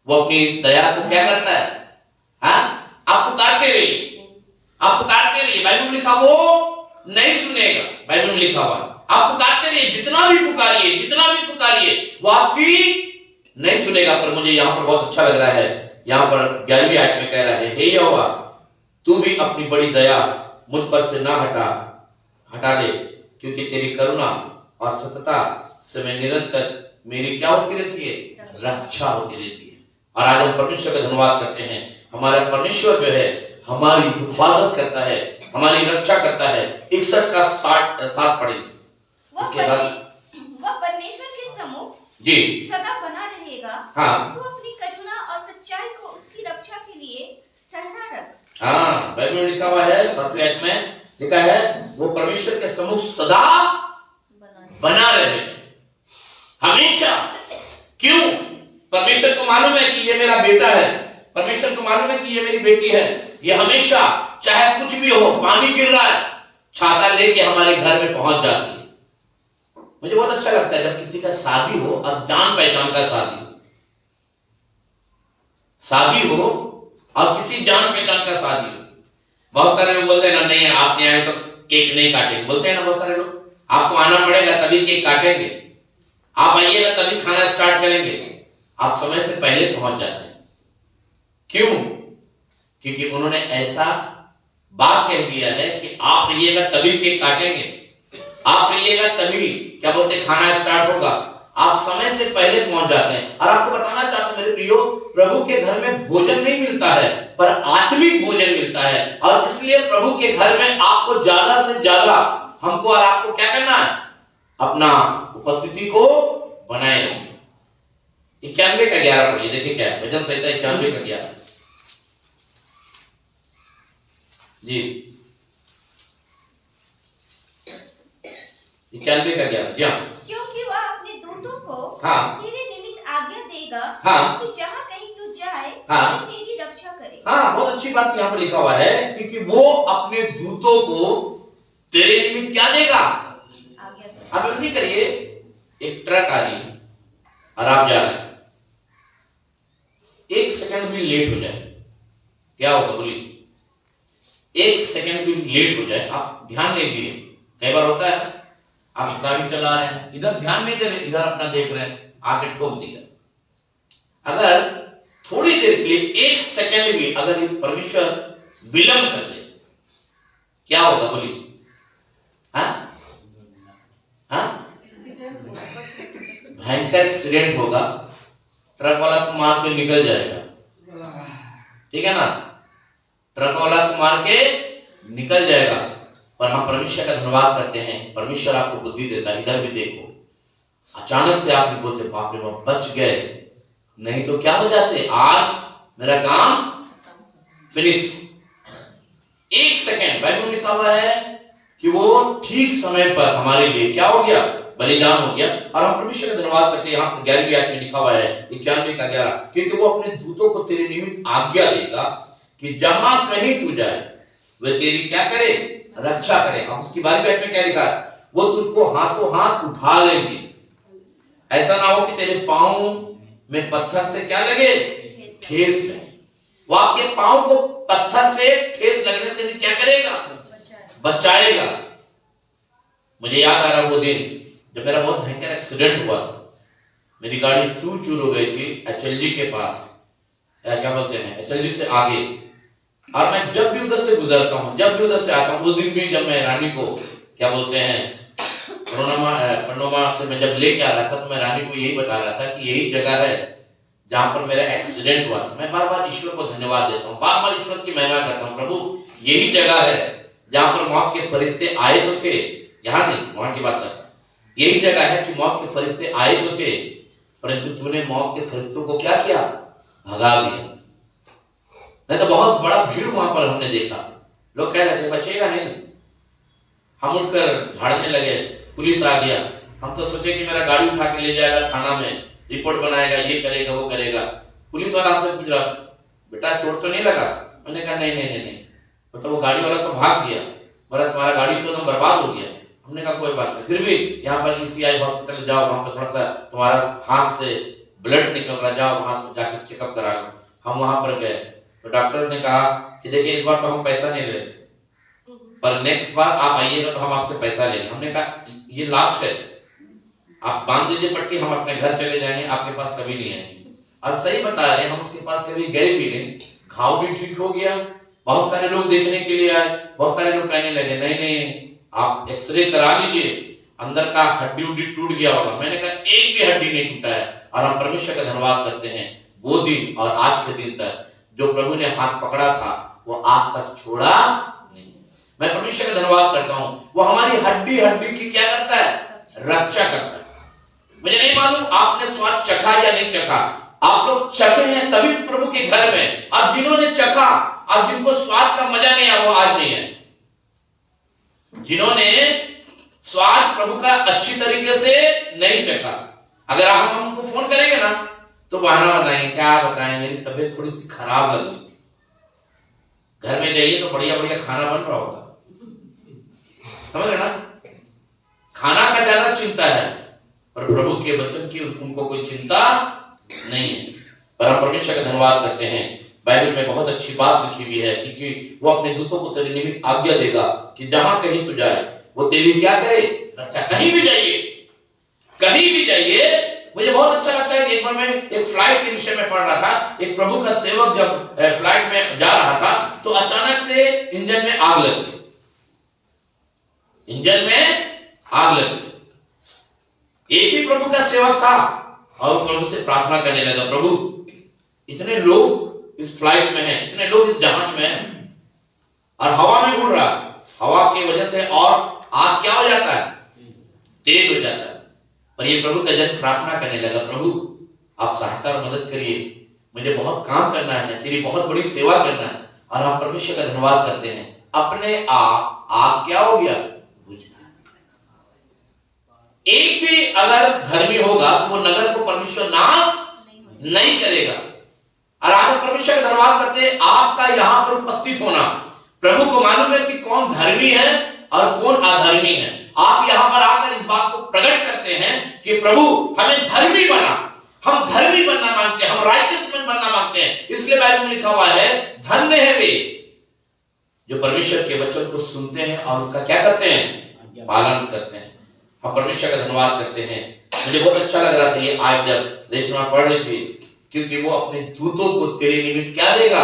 वो अपनी दया को क्या करता है? हाँ, आप पुकारते रहिए, आप पुकारते रहिए। बाइबल में लिखा वो नहीं सुनेगा, बाइबल में लिखा हुआ आप पुकारते रहिए, जितना भी पुकारिए, जितना भी पुकारिए, वो आपकी नहीं सुनेगा। पर मुझे यहाँ पर बहुत अच्छा लग रहा है, यहाँ पर 11वीं आयत में कह रहा है, हे यहोवा तू भी अपनी बड़ी दया मुझ पर से ना हटा दे, क्योंकि तेरी करुणा और सतता से मैं निरंतर मेरी क्या होती रहती है? रक्षा होती रहती है। और आज हम परमेश्वर का धन्यवाद करते हैं, हमारा परमेश्वर जो है हमारी हिफाजत करता है, हमारी रक्षा करता है। 61 का 7 पढ़ेंगे। इसके बाद वह परमेश्वर के सम्मुख जी सदा बना रहेगा। हाँ, तू अपनी करुणा और सच्चाई को उसकी रक्षा के लिए ठहरा रख। हाँ, बाइबल में लिखा हुआ है 7वीं आयत में लिखा है वो परमेश्वर के सम्मुख सदा बना रहे, हमेशा। क्यों? परमेश्वर को मालूम है कि ये मेरा बेटा है, परमेश्वर को मालूम है कि ये मेरी बेटी है। ये हमेशा चाहे कुछ भी हो, पानी गिर रहा है, छाता लेके हमारे घर में पहुंच जाती है। मुझे बहुत अच्छा लगता है जब किसी का शादी हो और जान पहचान का शादी हो और किसी जान पहचान का शादी हो। बहुत सारे लोग बोलते हैं ना, नहीं आप नहीं आए तो केक नहीं काटेंगे, बोलते हैं ना बहुत सारे लोग। आपको आना पड़ेगा तभी केक काटेंगे, आप आइएगा तभी खाना स्टार्ट करेंगे। आप समय से पहले पहुंच जाते हैं। क्यों? क्योंकि उन्होंने ऐसा बात कह दिया है कि आप रहिएगा तभी केक काटेंगे, आप रहिएगा तभी क्या बोलते खाना स्टार्ट होगा। आप समय से पहले पहुंच जाते हैं। और आपको बताना चाहता हूं मेरे प्रियो, प्रभु के घर में भोजन नहीं मिलता है पर आत्मिक भोजन मिलता है। और इसलिए प्रभु के घर में आपको ज्यादा से ज्यादा, हमको और आपको क्या करना है? अपना उपस्थिति को बनाए रखना। 91 का 11 पढ़िए, देखिए क्या है भजन संहिता 91 का 11 जी, 91 का 11 जी। क्योंकि वह अपने दूतों को हाँ, तेरे निमित्त आज्ञा देगा, हाँ, कि जहाँ कहीं तू जाए हाँ, वह तेरी रक्षा करे। हाँ, बहुत अच्छी बात यहाँ पर लिखा हुआ है, क्योंकि वो अपने दूतों को तेरे निमित्त क्या देगा? आज्ञा देगा। आप जल्दी करिए, एक ट्रक आ रही है और आप जा रहे हैं, 1 सेकंड भी लेट हो जाए क्या होगा? बोलिए, 1 सेकंड भी लेट हो जाए, आप ध्यान नहीं दिए। कई बार होता है ना, आप गाड़ी चला रहे हैं, इधर ध्यान नहीं दे रहे, इधर अपना देख रहे हैं, आके ठोक दिया। अगर थोड़ी देर के लिए 1 सेकंड भी अगर परमेश्वर विलंब कर दे, क्या होगा? बोलिए। हाँ, भयंकर एक्सीडेंट होगा, ट्रक वाला को मार के निकल जाएगा, ठीक है ना? ट्रक वाला को मार के निकल जाएगा। पर हम परमेश्वर का धन्यवाद करते हैं, परमेश्वर आपको बुद्धि देता है। इधर भी देखो, अचानक से आप बोलते बाप रे बाप बच गए, नहीं तो क्या हो जाते, आज मेरा काम फिनिश। 1 सेकंड बाइबल में लिखा हुआ है कि वो ठीक समय पर हमारे लिए क्या हो गया? बलिदान हो गया। और हम परमेश्वर का धन्यवाद करते हैं। यहाँ 11वीं आयत में लिखा हुआ है 91 का 11, क्योंकि वो अपने दूतों को तेरे निमित्त आज्ञा देगा कि जहां कहीं तू जाए वह तेरी क्या करे? रक्षा करे। अब उसकी 12वीं आयत में क्या लिखा है? वो तुझको हाथों हाथ उठा लेंगे, ऐसा ना हो कि तेरे पांव में पत्थर से क्या लगे? ठेस लगे। वो आपके पांव को पत्थर से ठेस लगने से भी क्या करेगा? बचाएगा। मुझे याद आ रहा वो दिन जब मेरा बहुत भयंकर एक्सीडेंट हुआ, मेरी गाड़ी चूर चूर हो गई थी HLG के पास, क्या बोलते हैं HLG से आगे। और मैं जब भी उधर से गुजरता हूँ, जब भी उधर से आता हूँ, उस दिन भी जब मैं रानी को क्या बोलते हैं पनोमा से मैं जब लेके आ रहा था, तो मैं रानी को यही बता रहा था कि यही जगह है जहां पर मेरा एक्सीडेंट हुआ। मैं बार बार ईश्वर को धन्यवाद देता हूँ, बार बार ईश्वर की महिमा करता हूँ। प्रभु यही जगह है जहां पर मौत के फरिश्ते आए तो थे, यहाँ नहीं वहां की बात कर, यही जगह है कि मौत के फरिश्ते आए तो थे, परंतु तूने मौत के फरिश्तों को क्या किया? भगा दिया। नहीं तो बहुत बड़ा भीड़ वहां पर हमने देखा, लोग कह रहे थे बचेगा नहीं। हम उठकर झाड़ने लगे, पुलिस आ गया। हम तो सोचे कि मेरा गाड़ी उठा के ले जाएगा थाना में, रिपोर्ट बनाएगा, ये करेगा वो करेगा। पुलिस वाला हमसे पूछ रहा बेटा चोट तो नहीं लगा? मैंने कहा नहीं नहीं नहीं नहीं। तो वो गाड़ी वाला तो भाग गया, बोला तुम्हारा गाड़ी तो एकदम बर्बाद हो गया। हमने कहा कोई बात नहीं, फिर भी यहाँ पर ECI हॉस्पिटल जाओ, वहां पर थोड़ा सा तुम्हारा हाथ से ब्लड निकल रहा, जाओ वहां जाकर चेकअप करा लो। हम वहां पर गए तो डॉक्टर ने कहा कि देखिए इस बार तो हम पैसा नहीं ले रहे, पर नेक्स्ट बार आप आइएगा तो हम आपसे पैसा लेंगे। हमने कहा ये लास्ट है, आप बांध दीजिए पट्टी, हम अपने घर चले जाएंगे, आपके पास कभी नहीं आएंगे। और सही बता रहे हैं, हम उसके पास कभी गए भी नहीं, घाव भी ठीक हो गया। बहुत सारे लोग देखने के लिए आए, बहुत सारे लोग कहने लगे नहीं नहीं आप एक्सरे करा लीजिए, अंदर का हड्डी उड्डी टूट गया होगा। मैंने कहा एक भी हड्डी नहीं टूटा है, और हम परमेश्वर का धन्यवाद करते हैं वो दिन और आज के दिन तक जो प्रभु ने हाथ पकड़ा था वो आज तक छोड़ा नहीं। मैं परमेश्वर का धन्यवाद करता हूं, वो हमारी हड्डी हड्डी की क्या करता है, रक्षा करता है। मुझे नहीं मालूम आपने स्वाद चखा या नहीं चखा, आप लोग चखे हैं तभी तो प्रभु के घर में, अब जिन्होंने चखा अब जिनको स्वाद का मजा नहीं आया वो आज नहीं है। जिन्होंने स्वाद प्रभु का अच्छी तरीके से नहीं चखा, अगर आप हमको फोन करेंगे ना तो बहाना बताएंगे, क्या बताएं मेरी तबीयत थोड़ी सी खराब लग रही थी। घर में जाइए तो बढ़िया बढ़िया खाना बन रहा होगा, समझ रहे ना, खाना का ज्यादा चिंता है, पर प्रभु के वचन की उनको कोई चिंता नहीं है। पर हम परमेश्वर का धन्यवाद करते हैं, बाइबल में बहुत अच्छी बात लिखी हुई है, क्योंकि वो अपने दूतों को तेरे निमित्त आज्ञा देगा कि जहां कहीं तू जाए वो तेरी क्या करे, रक्षा। कहीं भी जाइए, कहीं भी जाइए। मुझे बहुत अच्छा लगता है कि एक बार मैं एक फ्लाइट के विषय में पढ़ रहा था, एक प्रभु का सेवक जब फ्लाइट में जा रहा था तो अचानक से इंजन में आग लग गई, इंजन में आग लग गई। एक ही प्रभु का सेवक था और प्रभु से प्रार्थना करने लगा, प्रभु इतने लोग इस फ्लाइट में हैं, इतने लोग इस जहाज में हैं और हवा में उड़ रहा, हवा की वजह से और आग क्या हो जाता है, तेज हो जाता है। पर ये प्रभु का जन प्रार्थना करने लगा, प्रभु आप सहायता और मदद करिए, मुझे बहुत काम करना है, तेरी बहुत बड़ी सेवा करना है। और हम परमेश्वर का धन्यवाद करते हैं, अपने आप आग क्या हो गया, बुझ गया। एक भी अगर धर्मी होगा वो नगर को परमेश्वर नाश नहीं करेगा। और आगे परमेश्वर का धन्यवाद करते हैं, आपका यहां पर उपस्थित होना, प्रभु को मालूम है कि कौन धर्मी है और कौन अधर्मी है। आप यहां पर आकर इस बात को प्रकट करते हैं कि प्रभु हमें धर्मी बना, हम धर्मी बनना मांगते हैं, हम राइटियसमेंट बनना मांगते हैं। इसलिए बाइबल में लिखा हुआ है, धन्य है वे जो परमेश्वर के वचन को सुनते हैं और उसका क्या करते हैं, पालन करते हैं। हम परमेश्वर का धन्यवाद करते हैं। मुझे बहुत अच्छा लग रहा था ये आज जब रेशमा पढ़ रही थी, क्योंकि वो अपने दूतों को तेरे निमित्त क्या देगा,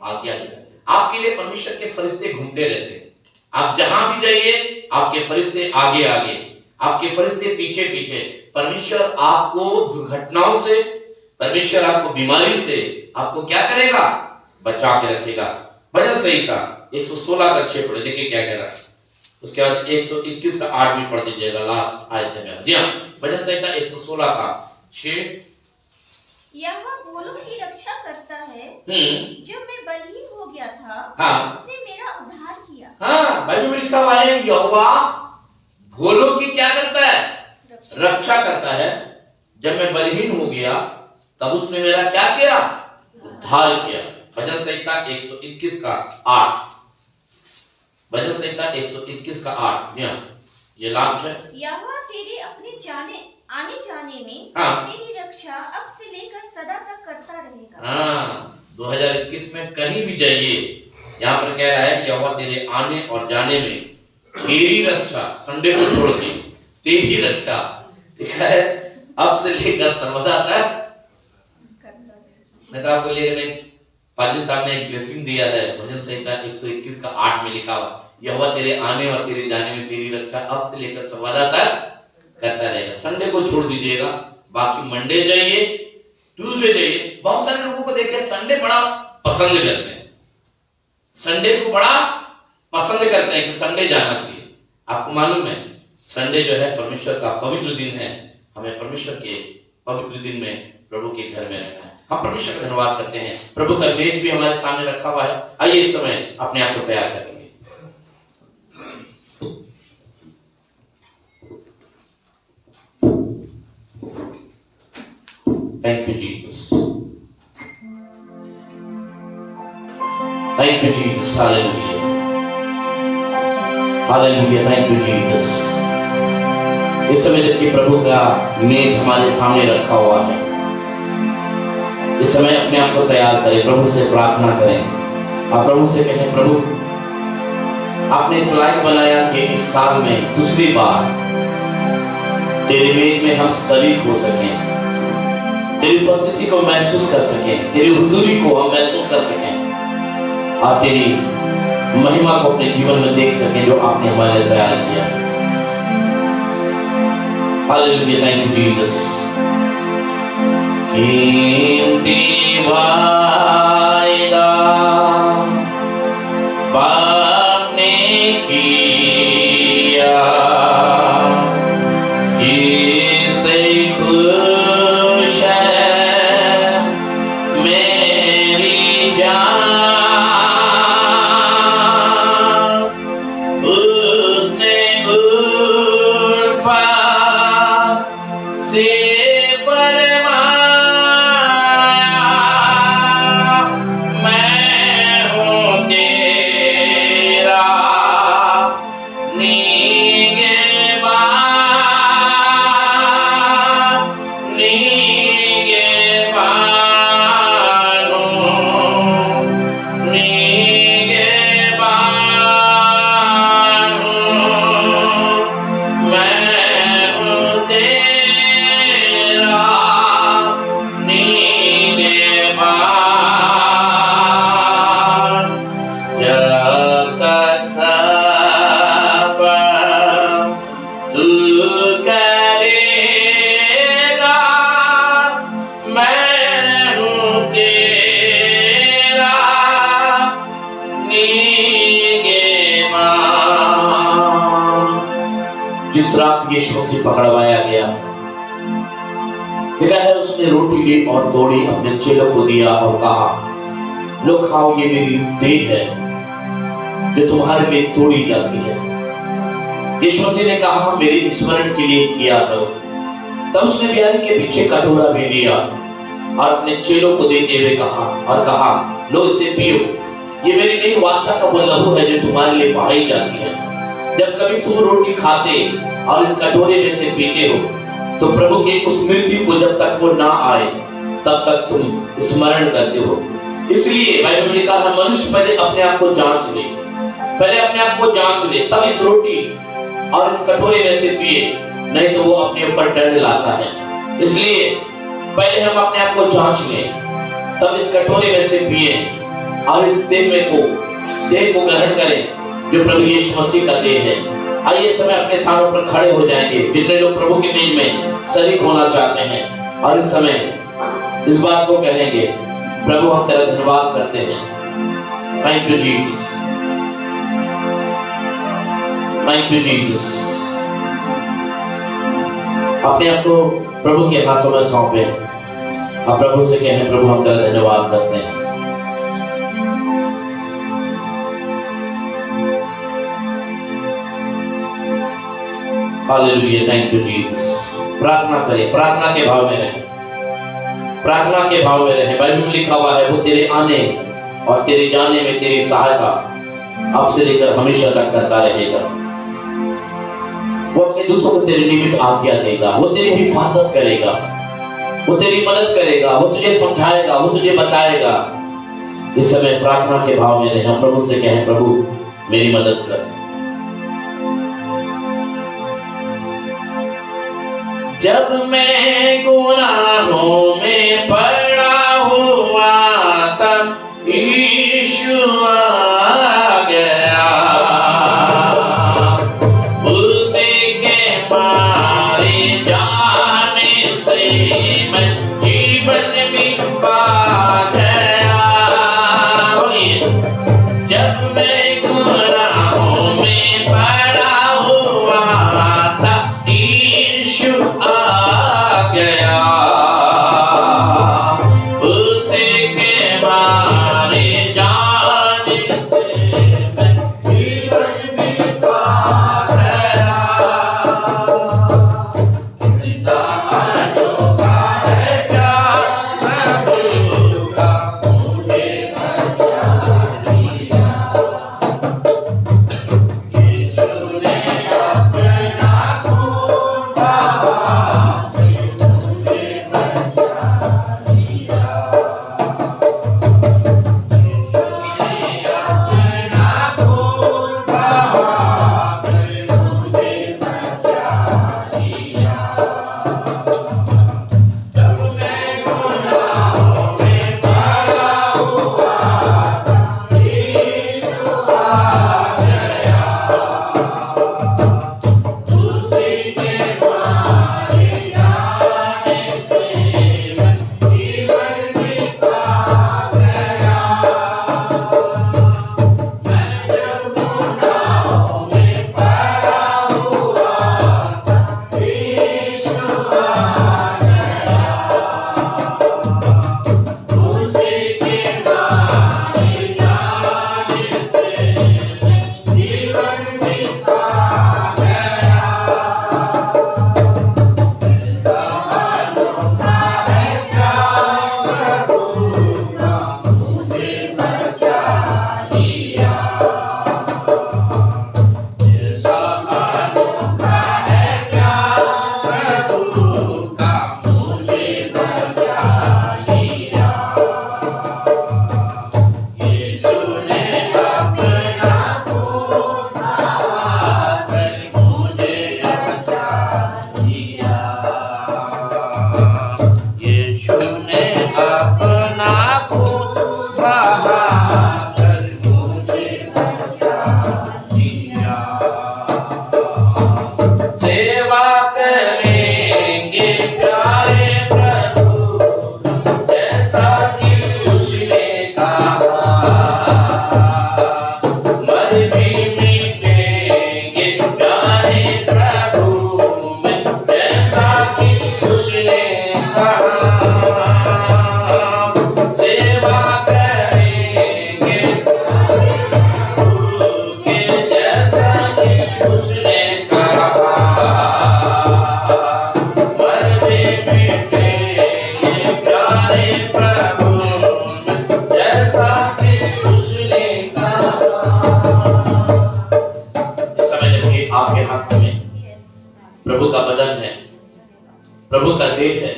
आज्ञा देगा। आपके लिए परमेश्वर के फरिश्ते घूमते रहते हैं, आप जहां भी जाइए आपके फरिश्ते आगे आगे, आपके फरिश्ते पीछे पीछे। परमेश्वर आपको दुर्घटनाओं से, परमेश्वर आपको बीमारी से आपको क्या करेगा, बचा के रखेगा। भजन संहिता 116 का 6 पढ़े, देखिए क्या कह रहा है। उसके बाद 121 का 8 भी पढ़ दीजिएगा, लास्ट आयत है। जी हाँ, भजन संहिता 116 का 6। यहोवा भोलों की रक्षा करता है, जब मैं बलहीन हो गया था, हाँ, उसने मेरा उद्धार किया। हाँ, बाइबल में लिखा हुआ है, यहोवा भोलों की क्या करता है, रक्षा करता है। जब मैं बलहीन हो गया तब उसने मेरा क्या किया, उद्धार किया। भजन संहिता 121 का 8, भजन संहिता 121 का 8, ये लास्ट है। यहोवा तेरे अपने आने जाने में हाँ, तेरी रक्षा अब से लेकर सदा तक करता रहेगा। हाँ, 2021 में कहीं भी जाइए, यहाँ पर कह रहा है यहोवा तेरे आने और जाने में तेरी रक्षा, संडे को छोड़ के तेरी रक्षा, लिखा है अब से लेकर सर्वदा तक। मैं तो आपको लेकर पाजी साहब ने एक ब्लेसिंग दिया है, भजन संहिता 121 का 8 में लिखा हुआ, यहोवा तेरे आने और तेरे जाने में तेरी रक्षा अब से लेकर सर्वदा तक करता रहेगा। संडे को छोड़ दीजिएगा, बाकी मंडे जाइए, ट्यूसडे जाइए। बहुत सारे लोगों को देखे संडे बड़ा पसंद करते हैं, संडे को बड़ा पसंद करते हैं कि संडे जाना चाहिए। आपको मालूम है संडे जो है परमेश्वर का पवित्र दिन है, हमें परमेश्वर के पवित्र दिन में प्रभु के घर में रहना है। हम परमेश्वर का धन्यवाद करते हैं। प्रभु का मेज भी हमारे सामने रखा हुआ है। आइए इस समय अपने आप को तैयार करेंगे। Thank you, Jesus. Thank you, Jesus. Hallelujah. Hallelujah, thank you Jesus. इस समय जबकि प्रभु का नेत हमारे सामने रखा हुआ है, इस समय अपने आप को तैयार करें, प्रभु से प्रार्थना करें। आप प्रभु से कहें, प्रभु आपने इस लायक बनाया कि इस साल में दूसरी बार तेरे मेज में हम शरीक हो सकें, तेरी उपस्थिति को महसूस कर सकें, तेरी हुजूरी को हम महसूस कर सकें और तेरी महिमा को अपने जीवन में देख सकें जो आपने हमारे लिए तैयार किया। Hallelujah, thank you Jesus. कीमती वायदा बाप ने किया, जिससे खुश है मेरी जान, उसने उल्फा से जिस रात यीशु से पकड़वाया गया, लिखा है उसने रोटी ली और तोड़ी, अपने चेलों को दिया और कहा, लो खाओ, ये मेरी देह है जो तुम्हारे लिए तोड़ी जाती है। यीशु ने कहा, मेरे स्मरण के लिए किया करो। तब उसने बिहारी के पीछे कटोरा भी लिया और अपने चेलों को देते हुए कहा, लो इसे पियो, ये मेरी नई वाचा का वो लहू है जो तुम्हारे लिए बहाई जाती है। जब कभी तुम रोटी खाते और इस कटोरे में से पीते हो तो प्रभु के उस मृत्यु को जब तक वो ना आए तब तक तुम स्मरण करते हो। इसलिए बाइबल में लिखा है, मनुष्य पहले अपने आप को जांच ले, पहले अपने आप को जांच ले, तब इस रोटी और इस कटोरे में से पिए, नहीं तो वो अपने ऊपर दंड लाता है। इसलिए पहले हम अपने आप को जांच लें, तब इस कटोरे में से पिए और इस देह को ग्रहण करें जो प्रभु यीशु मसीह का देह है। आइए समय अपने स्थानों पर खड़े हो जाएंगे, जितने लोग प्रभु के मेज में शरीक होना चाहते हैं, और इस समय इस बात को कहेंगे, प्रभु हम तेरा धन्यवाद करते हैं। Thank you Jesus, thank you Jesus. अपने आप को प्रभु के हाथों में सौंपे और प्रभु से कहें, प्रभु हम तेरा धन्यवाद करते हैं। Hallelujah, thank you Jesus. प्रार्थना करें, प्रार्थना के भाव में रहें, प्रार्थना के भाव में रहें। बाइबल में लिखा हुआ है, वो तेरे आने और तेरे जाने में तेरी सहायता अब से लेकर हमेशा तक करता रहेगा। वो अपने दूतों को तेरे निमित्त आज्ञा देगा, वो तेरी हिफाजत करेगा, वो तेरी मदद करेगा, वो तुझे समझाएगा, वो तुझे बताएगा। इस समय प्रार्थना के भाव में रहें, प्रभु से कहें, प्रभु मेरी मदद कर। जब मैं गुनाहों में पड़ा हुआ था, यीशु आ गया, उसी के मारे जाने से मैं जीवन भी पा गया। जब मैं गुनाहों में पड़ा हुआ था, यीशु आ गया, प्रभु का बदन है, प्रभु का देह है।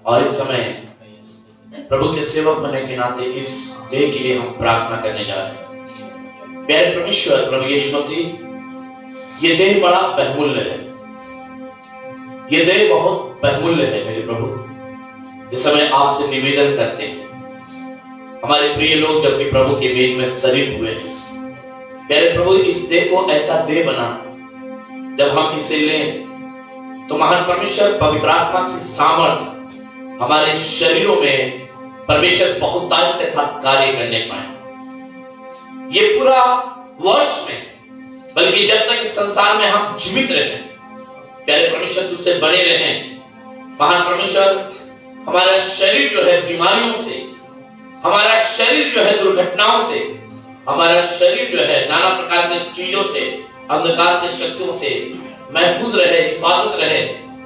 और इस समय प्रभु के सेवक बनने के नाते इस देह के लिए हम प्रार्थना करने जा रहे हैं। प्यारे परमेश्वर प्रभु यीशु मसीह, ये देह बड़ा बहुमूल्य है, ये देह बहुत बहुमूल्य है मेरे प्रभु। इस समय आपसे निवेदन करते हैं, हमारे प्रिय लोग जबकि प्रभु के मेज में शरीक हुए हैं, प्यारे प्रभु इस देह को ऐसा देह बना, जब हम इसे लें तो महान परमेश्वर पवित्र आत्मा की सामर्थ हमारे शरीरों में परमेश्वर बहुतायत के साथ कार्य करने पाए। ये पूरा वर्ष में, बल्कि जब तक इस संसार में हम जीवित रहे, प्यारे परमेश्वर तुझसे बने रहे। महान परमेश्वर, हमारा शरीर जो है बीमारियों से, हमारा शरीर जो है दुर्घटनाओं से, हमारा शरीर जो है नाना प्रकार की चीजों से, अंधकार की शक्तियों से महफूज रहे, हिफाजत रहे,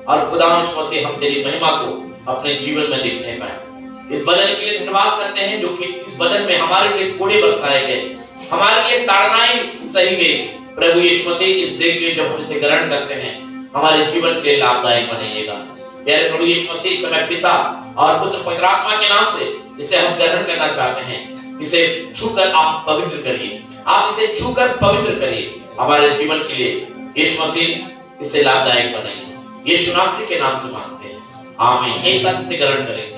और खुदा मसीह हम तेरी महिमा को अपने जीवन में देखने पाए। इस बदन के लिए धन्यवाद करते हैं जो कि इस बदन में हमारे लिए कोड़े बरसाए गए, हमारे लिए ताड़नाएं सही गई। प्रभु यीशु मसीह, इस देह के जब हम इसे ग्रहण करते हैं हमारे जीवन के लिए लाभदायक बनेगा। प्यारे प्रभु यीशु मसीह, इस समय पिता और पुत्र पवित्र आत्मा के नाम से इसे हम ग्रहण करना चाहते हैं। इसे छूकर आप पवित्र करिए, आप इसे छूकर पवित्र करिए हमारे जीवन के लिए। यीशु मसीह इसे लाभदायक बनाइए। यीशु नासरी के नाम से मांगते हैं, आमीन। एक साथ इसे ग्रहण करेंगे।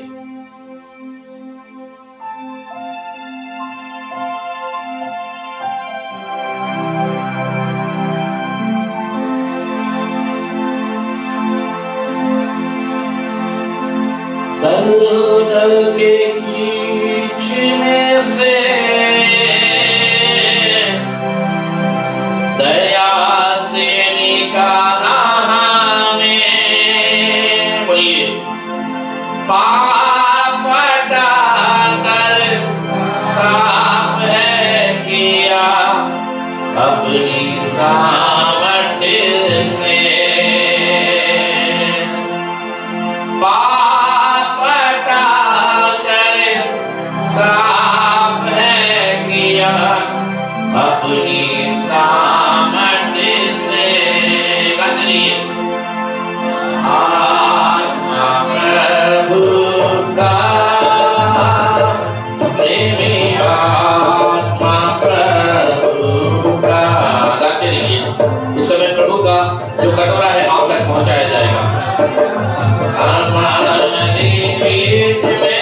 दल के खींचने से दया से निकाला हमें, बोलिए, पाप हटाकर साफ है किया अपनी सामर्थ्य से। साफ है किया अपनी सामर्थ्य से। आत्मा प्रभु का, प्रेमी आत्मा प्रभु का। गाते रहिए। इस समय प्रभु का जो कटोरा है आप तक पहुंचाया जाएगा। हमारे बीच में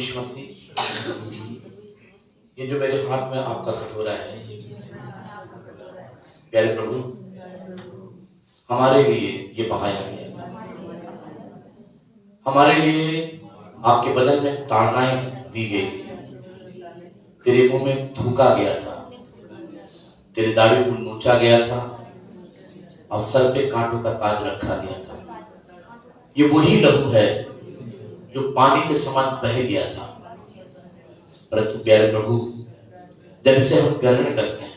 यीशु मसीह, ये जो मेरे हाथ में आपका कटोरा है, प्यारे प्रभु, हमारे लिए ये बहाया गया था। हमारे लिए आपके बदन में ताड़नाएं दी गई थी, तेरे मुंह में थूका गया था, तेरे दाढ़ी को नोचा गया था और सर पे कांटों का ताज रखा गया था। ये वही लहू है जो पानी के समान बह गया था। परंतु प्यारे प्रभु, जब इसे हम ग्रहण करते हैं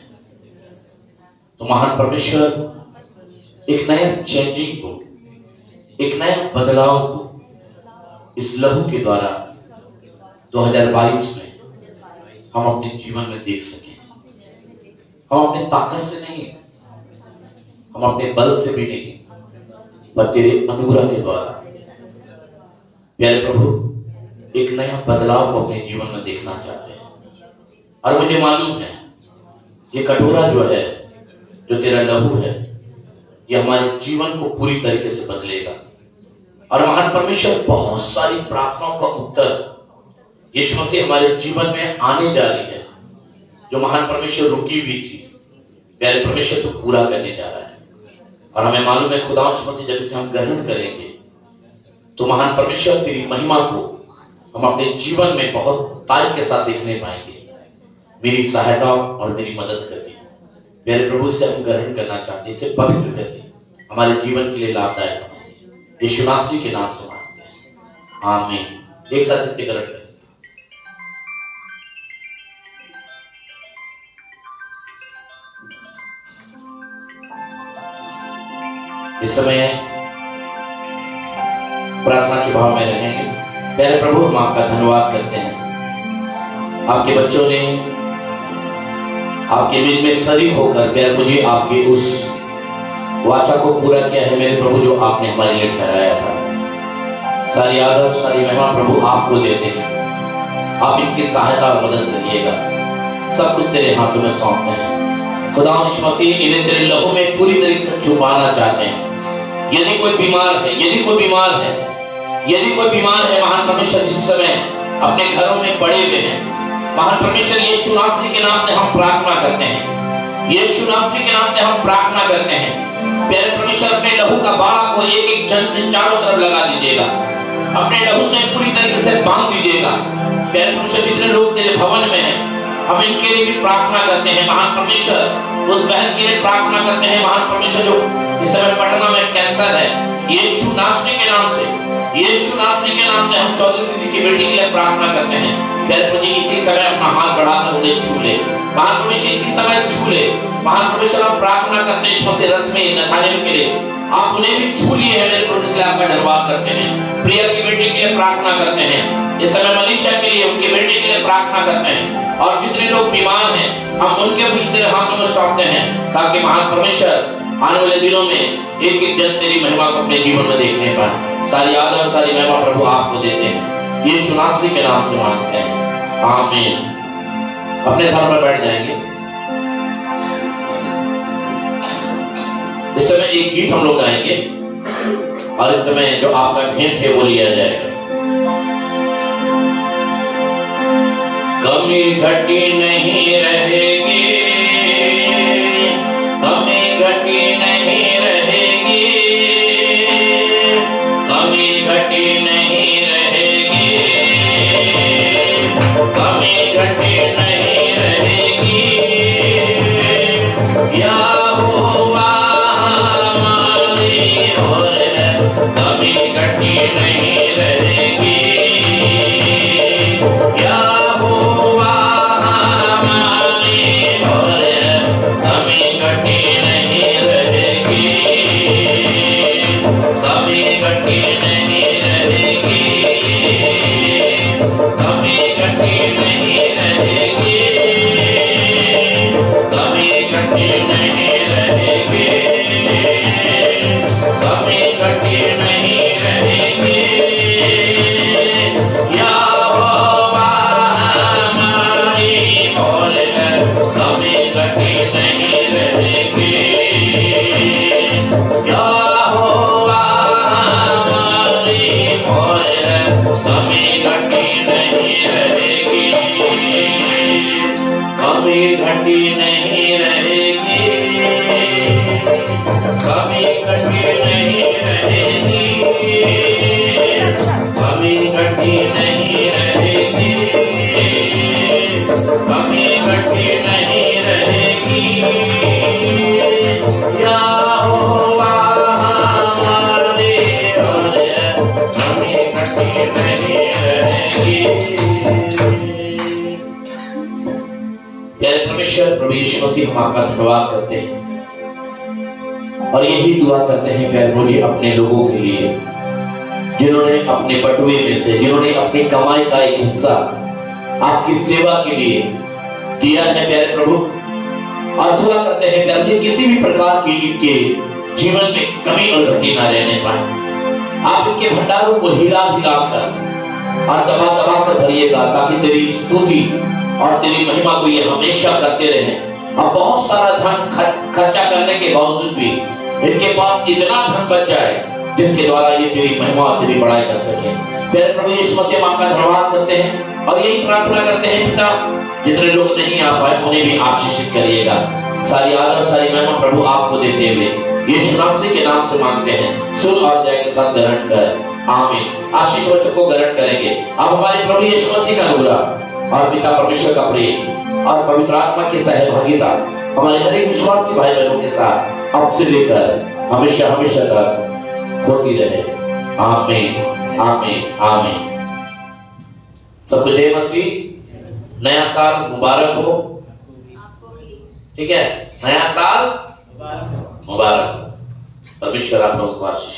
तो महान परमेश्वर एक नया चेंजिंग को, एक नया बदलाव को इस लहू के द्वारा 2022 में हम अपने जीवन में देख सकें। हम अपने ताकत से नहीं, हम अपने बल से भी नहीं, पर तेरे अनुग्रह के द्वारा प्यारे प्रभु एक नया बदलाव को अपने जीवन में देखना चाहते हैं। और मुझे मालूम है ये कटोरा जो है, जो तेरा लहू है, ये हमारे जीवन को पूरी तरीके से बदलेगा। और महान परमेश्वर बहुत सारी प्रार्थनाओं का उत्तर यीशु मसीह हमारे जीवन में आने जा रही है। जो महान परमेश्वर रुकी हुई थी, प्यारे परमेश्वर तो पूरा करने जा रहा है। और हमें मालूम है खुदा मसीह जब इसे हम ग्रहण करेंगे तो महान परमेश्वर तेरी महिमा को हम अपने जीवन में बहुत ताकत के साथ देखने पाएंगे। मेरी सहायता और मेरी मदद करिए मेरे प्रभु, से हम ग्रहण करना चाहते हैं, इसे पवित्र करिए, हमारे जीवन के लिए लाभदायक बनाइए। यीशु नासरी के नाम से मांगते हैं, आमीन। एक साथ इसके ग्रहण करें। इस समय प्रार्थना के भाव में रहेंगे। प्यारे प्रभु, हम आपका धन्यवाद करते हैं, आपके बच्चों ने आपके बीच में शरीक होकर प्यारे मुझे आपके उस वाचा को पूरा किया है मेरे प्रभु, जो आपने हमारे लिए ठहराया था। सारी आदर, सारी महिमा प्रभु आपको देते हैं। आप इनकी सहायता और मदद करिएगा। सब कुछ तेरे हाथों में सौंपते हैं। खुदा यीशु मसीह, इन्हें तेरे लहू में पूरी तरीके से छुपाना चाहते हैं। यदि कोई बीमार है, यदि कोई बीमार है, यदि कोई बीमार है, महान परमेश्वर इस समय अपने घरों में पड़े हुए हैं, महान परमेश्वर यीशु नासरी के नाम से हम प्रार्थना करते हैं। यीशु नासरी के नाम से हम प्रार्थना करते हैं। प्यारे परमेश्वर, अपने लहू का बाड़ा को एक एक जन से चारों तरफ लगा दीजिएगा, अपने लहू से पूरी तरीके से बांध दीजिएगा। प्यारे परमेश्वर, जितने लोग तेरे भवन में हैं, हम इनके लिए भी प्रार्थना करते हैं। महान परमेश्वर, उस बहन के लिए प्रार्थना करते हैं, महान परमेश्वर, जो इस समय पटना में कैंसर है, यीशु नासरी के नाम से, यीशु नासरी के नाम से हम चौधरी दीदी की बेटी के लिए प्रार्थना करते हैं। प्यारे प्रभु, इसी समय अपना हाथ बढ़ाकर उन्हें छू ले। महान परमेश्वर, इसी समय छू ले। महान परमेश्वर, हम प्रार्थना करते हैं इसमें रस में नथानिएल के लिए, आप उन्हें भी छू लिए हैं मेरे प्रभु, इसलिए आपका धन्यवाद करते हैं। प्रिया की बेटी के लिए प्रार्थना करते हैं। इस समय मनीषा के लिए, उनकी बेटी के लिए प्रार्थना करते हैं। और जितने लोग बीमार हैं, हम उनके भी तेरे हाथों में सौंपते हैं, ताकि महान परमेश्वर आने वाले दिनों में एक एक जन तेरी महिमा को अपने जीवन में देखने पाए। सारी आदर, सारी महिमा प्रभु आपको देते हैं। यीशु नासरी के नाम से मांगते हैं, आमीन। अपने स्थान पर बैठ जाएंगे। इस समय एक गीत हम लोग गाएंगे और इस समय जो आपका भेंट है वो लिया जाएगा। कमी घटी नहीं रहेगी, कमी घटी नहीं रहेगी, कमी घटी नहीं रहेगी, कमी घटी नहीं रहेगी। यहोवा हमारी ओर है, कमी घटी नहीं रहेगी। यहोवा हमारी ओर है, कमी घटी नहीं रहेगी, कमी घटी नहीं रहेगी, कमी घटी नहीं रहेगी, कमी घटी नहीं रहेगी, कमी घटी नहीं रहेगी। यहोवा हमारी ओर है, कमी घटी नहीं रहेगी। यहोवा हमारी ओर है, कमी घटी नहीं प्यारे परमेश्वर प्रभु यीशु मसीह, हम आपका धन्यवाद करते हैं और यही दुआ करते हैं प्यारे प्रभु अपने लोगों के लिए जिन्होंने अपने बटुए में से, जिन्होंने अपनी कमाई का एक हिस्सा आपकी सेवा के लिए दिया है प्यारे प्रभु, और दुआ करते हैं प्यारे किसी भी प्रकार की इनके जीवन में कमी और घटी ना रहने पाए। आप इनके भंडारों को हिला हिला कर और दबा दबा कर भरिएगा, ताकि तेरी स्तुति और तेरी महिमा को ये हमेशा करते रहें। और बहुत सारा धन खर्चा करने के बावजूद भी इनके पास इतना धन बच जाए जिसके द्वारा ये तेरी महिमा और तेरी बड़ाई कर सके। प्यारे प्रभु यीशु मसीह, हम आपका धन्यवाद करते हैं और यही प्रार्थना करते हैं पिता, जितने लोग नहीं आ पाए उन्हें भी आशीषित करिएगा। सारी आदर सारी महिमा प्रभु आपको देते हुए यीशु नासरी के नाम से मांगते हैं, सुन और जय के साथ ग्रहण कर, आमीन। आशीष वचन को ग्रहण करेंगे। अब हमारे प्रभु यीशु मसीह का अनुग्रह और पिता परमेश्वर का प्रेम और पवित्र आत्मा की सहभागिता हमारे हर एक विश्वासी भाई बहनों के साथ अब से लेकर हमेशा हमेशा तक होती रहे। आमीन आमीन आमीन। सबको जय मसीह। नया साल मुबारक हो। ठीक है, नया साल मुबारक हो। परमेश्वर आप लोगों को आशीष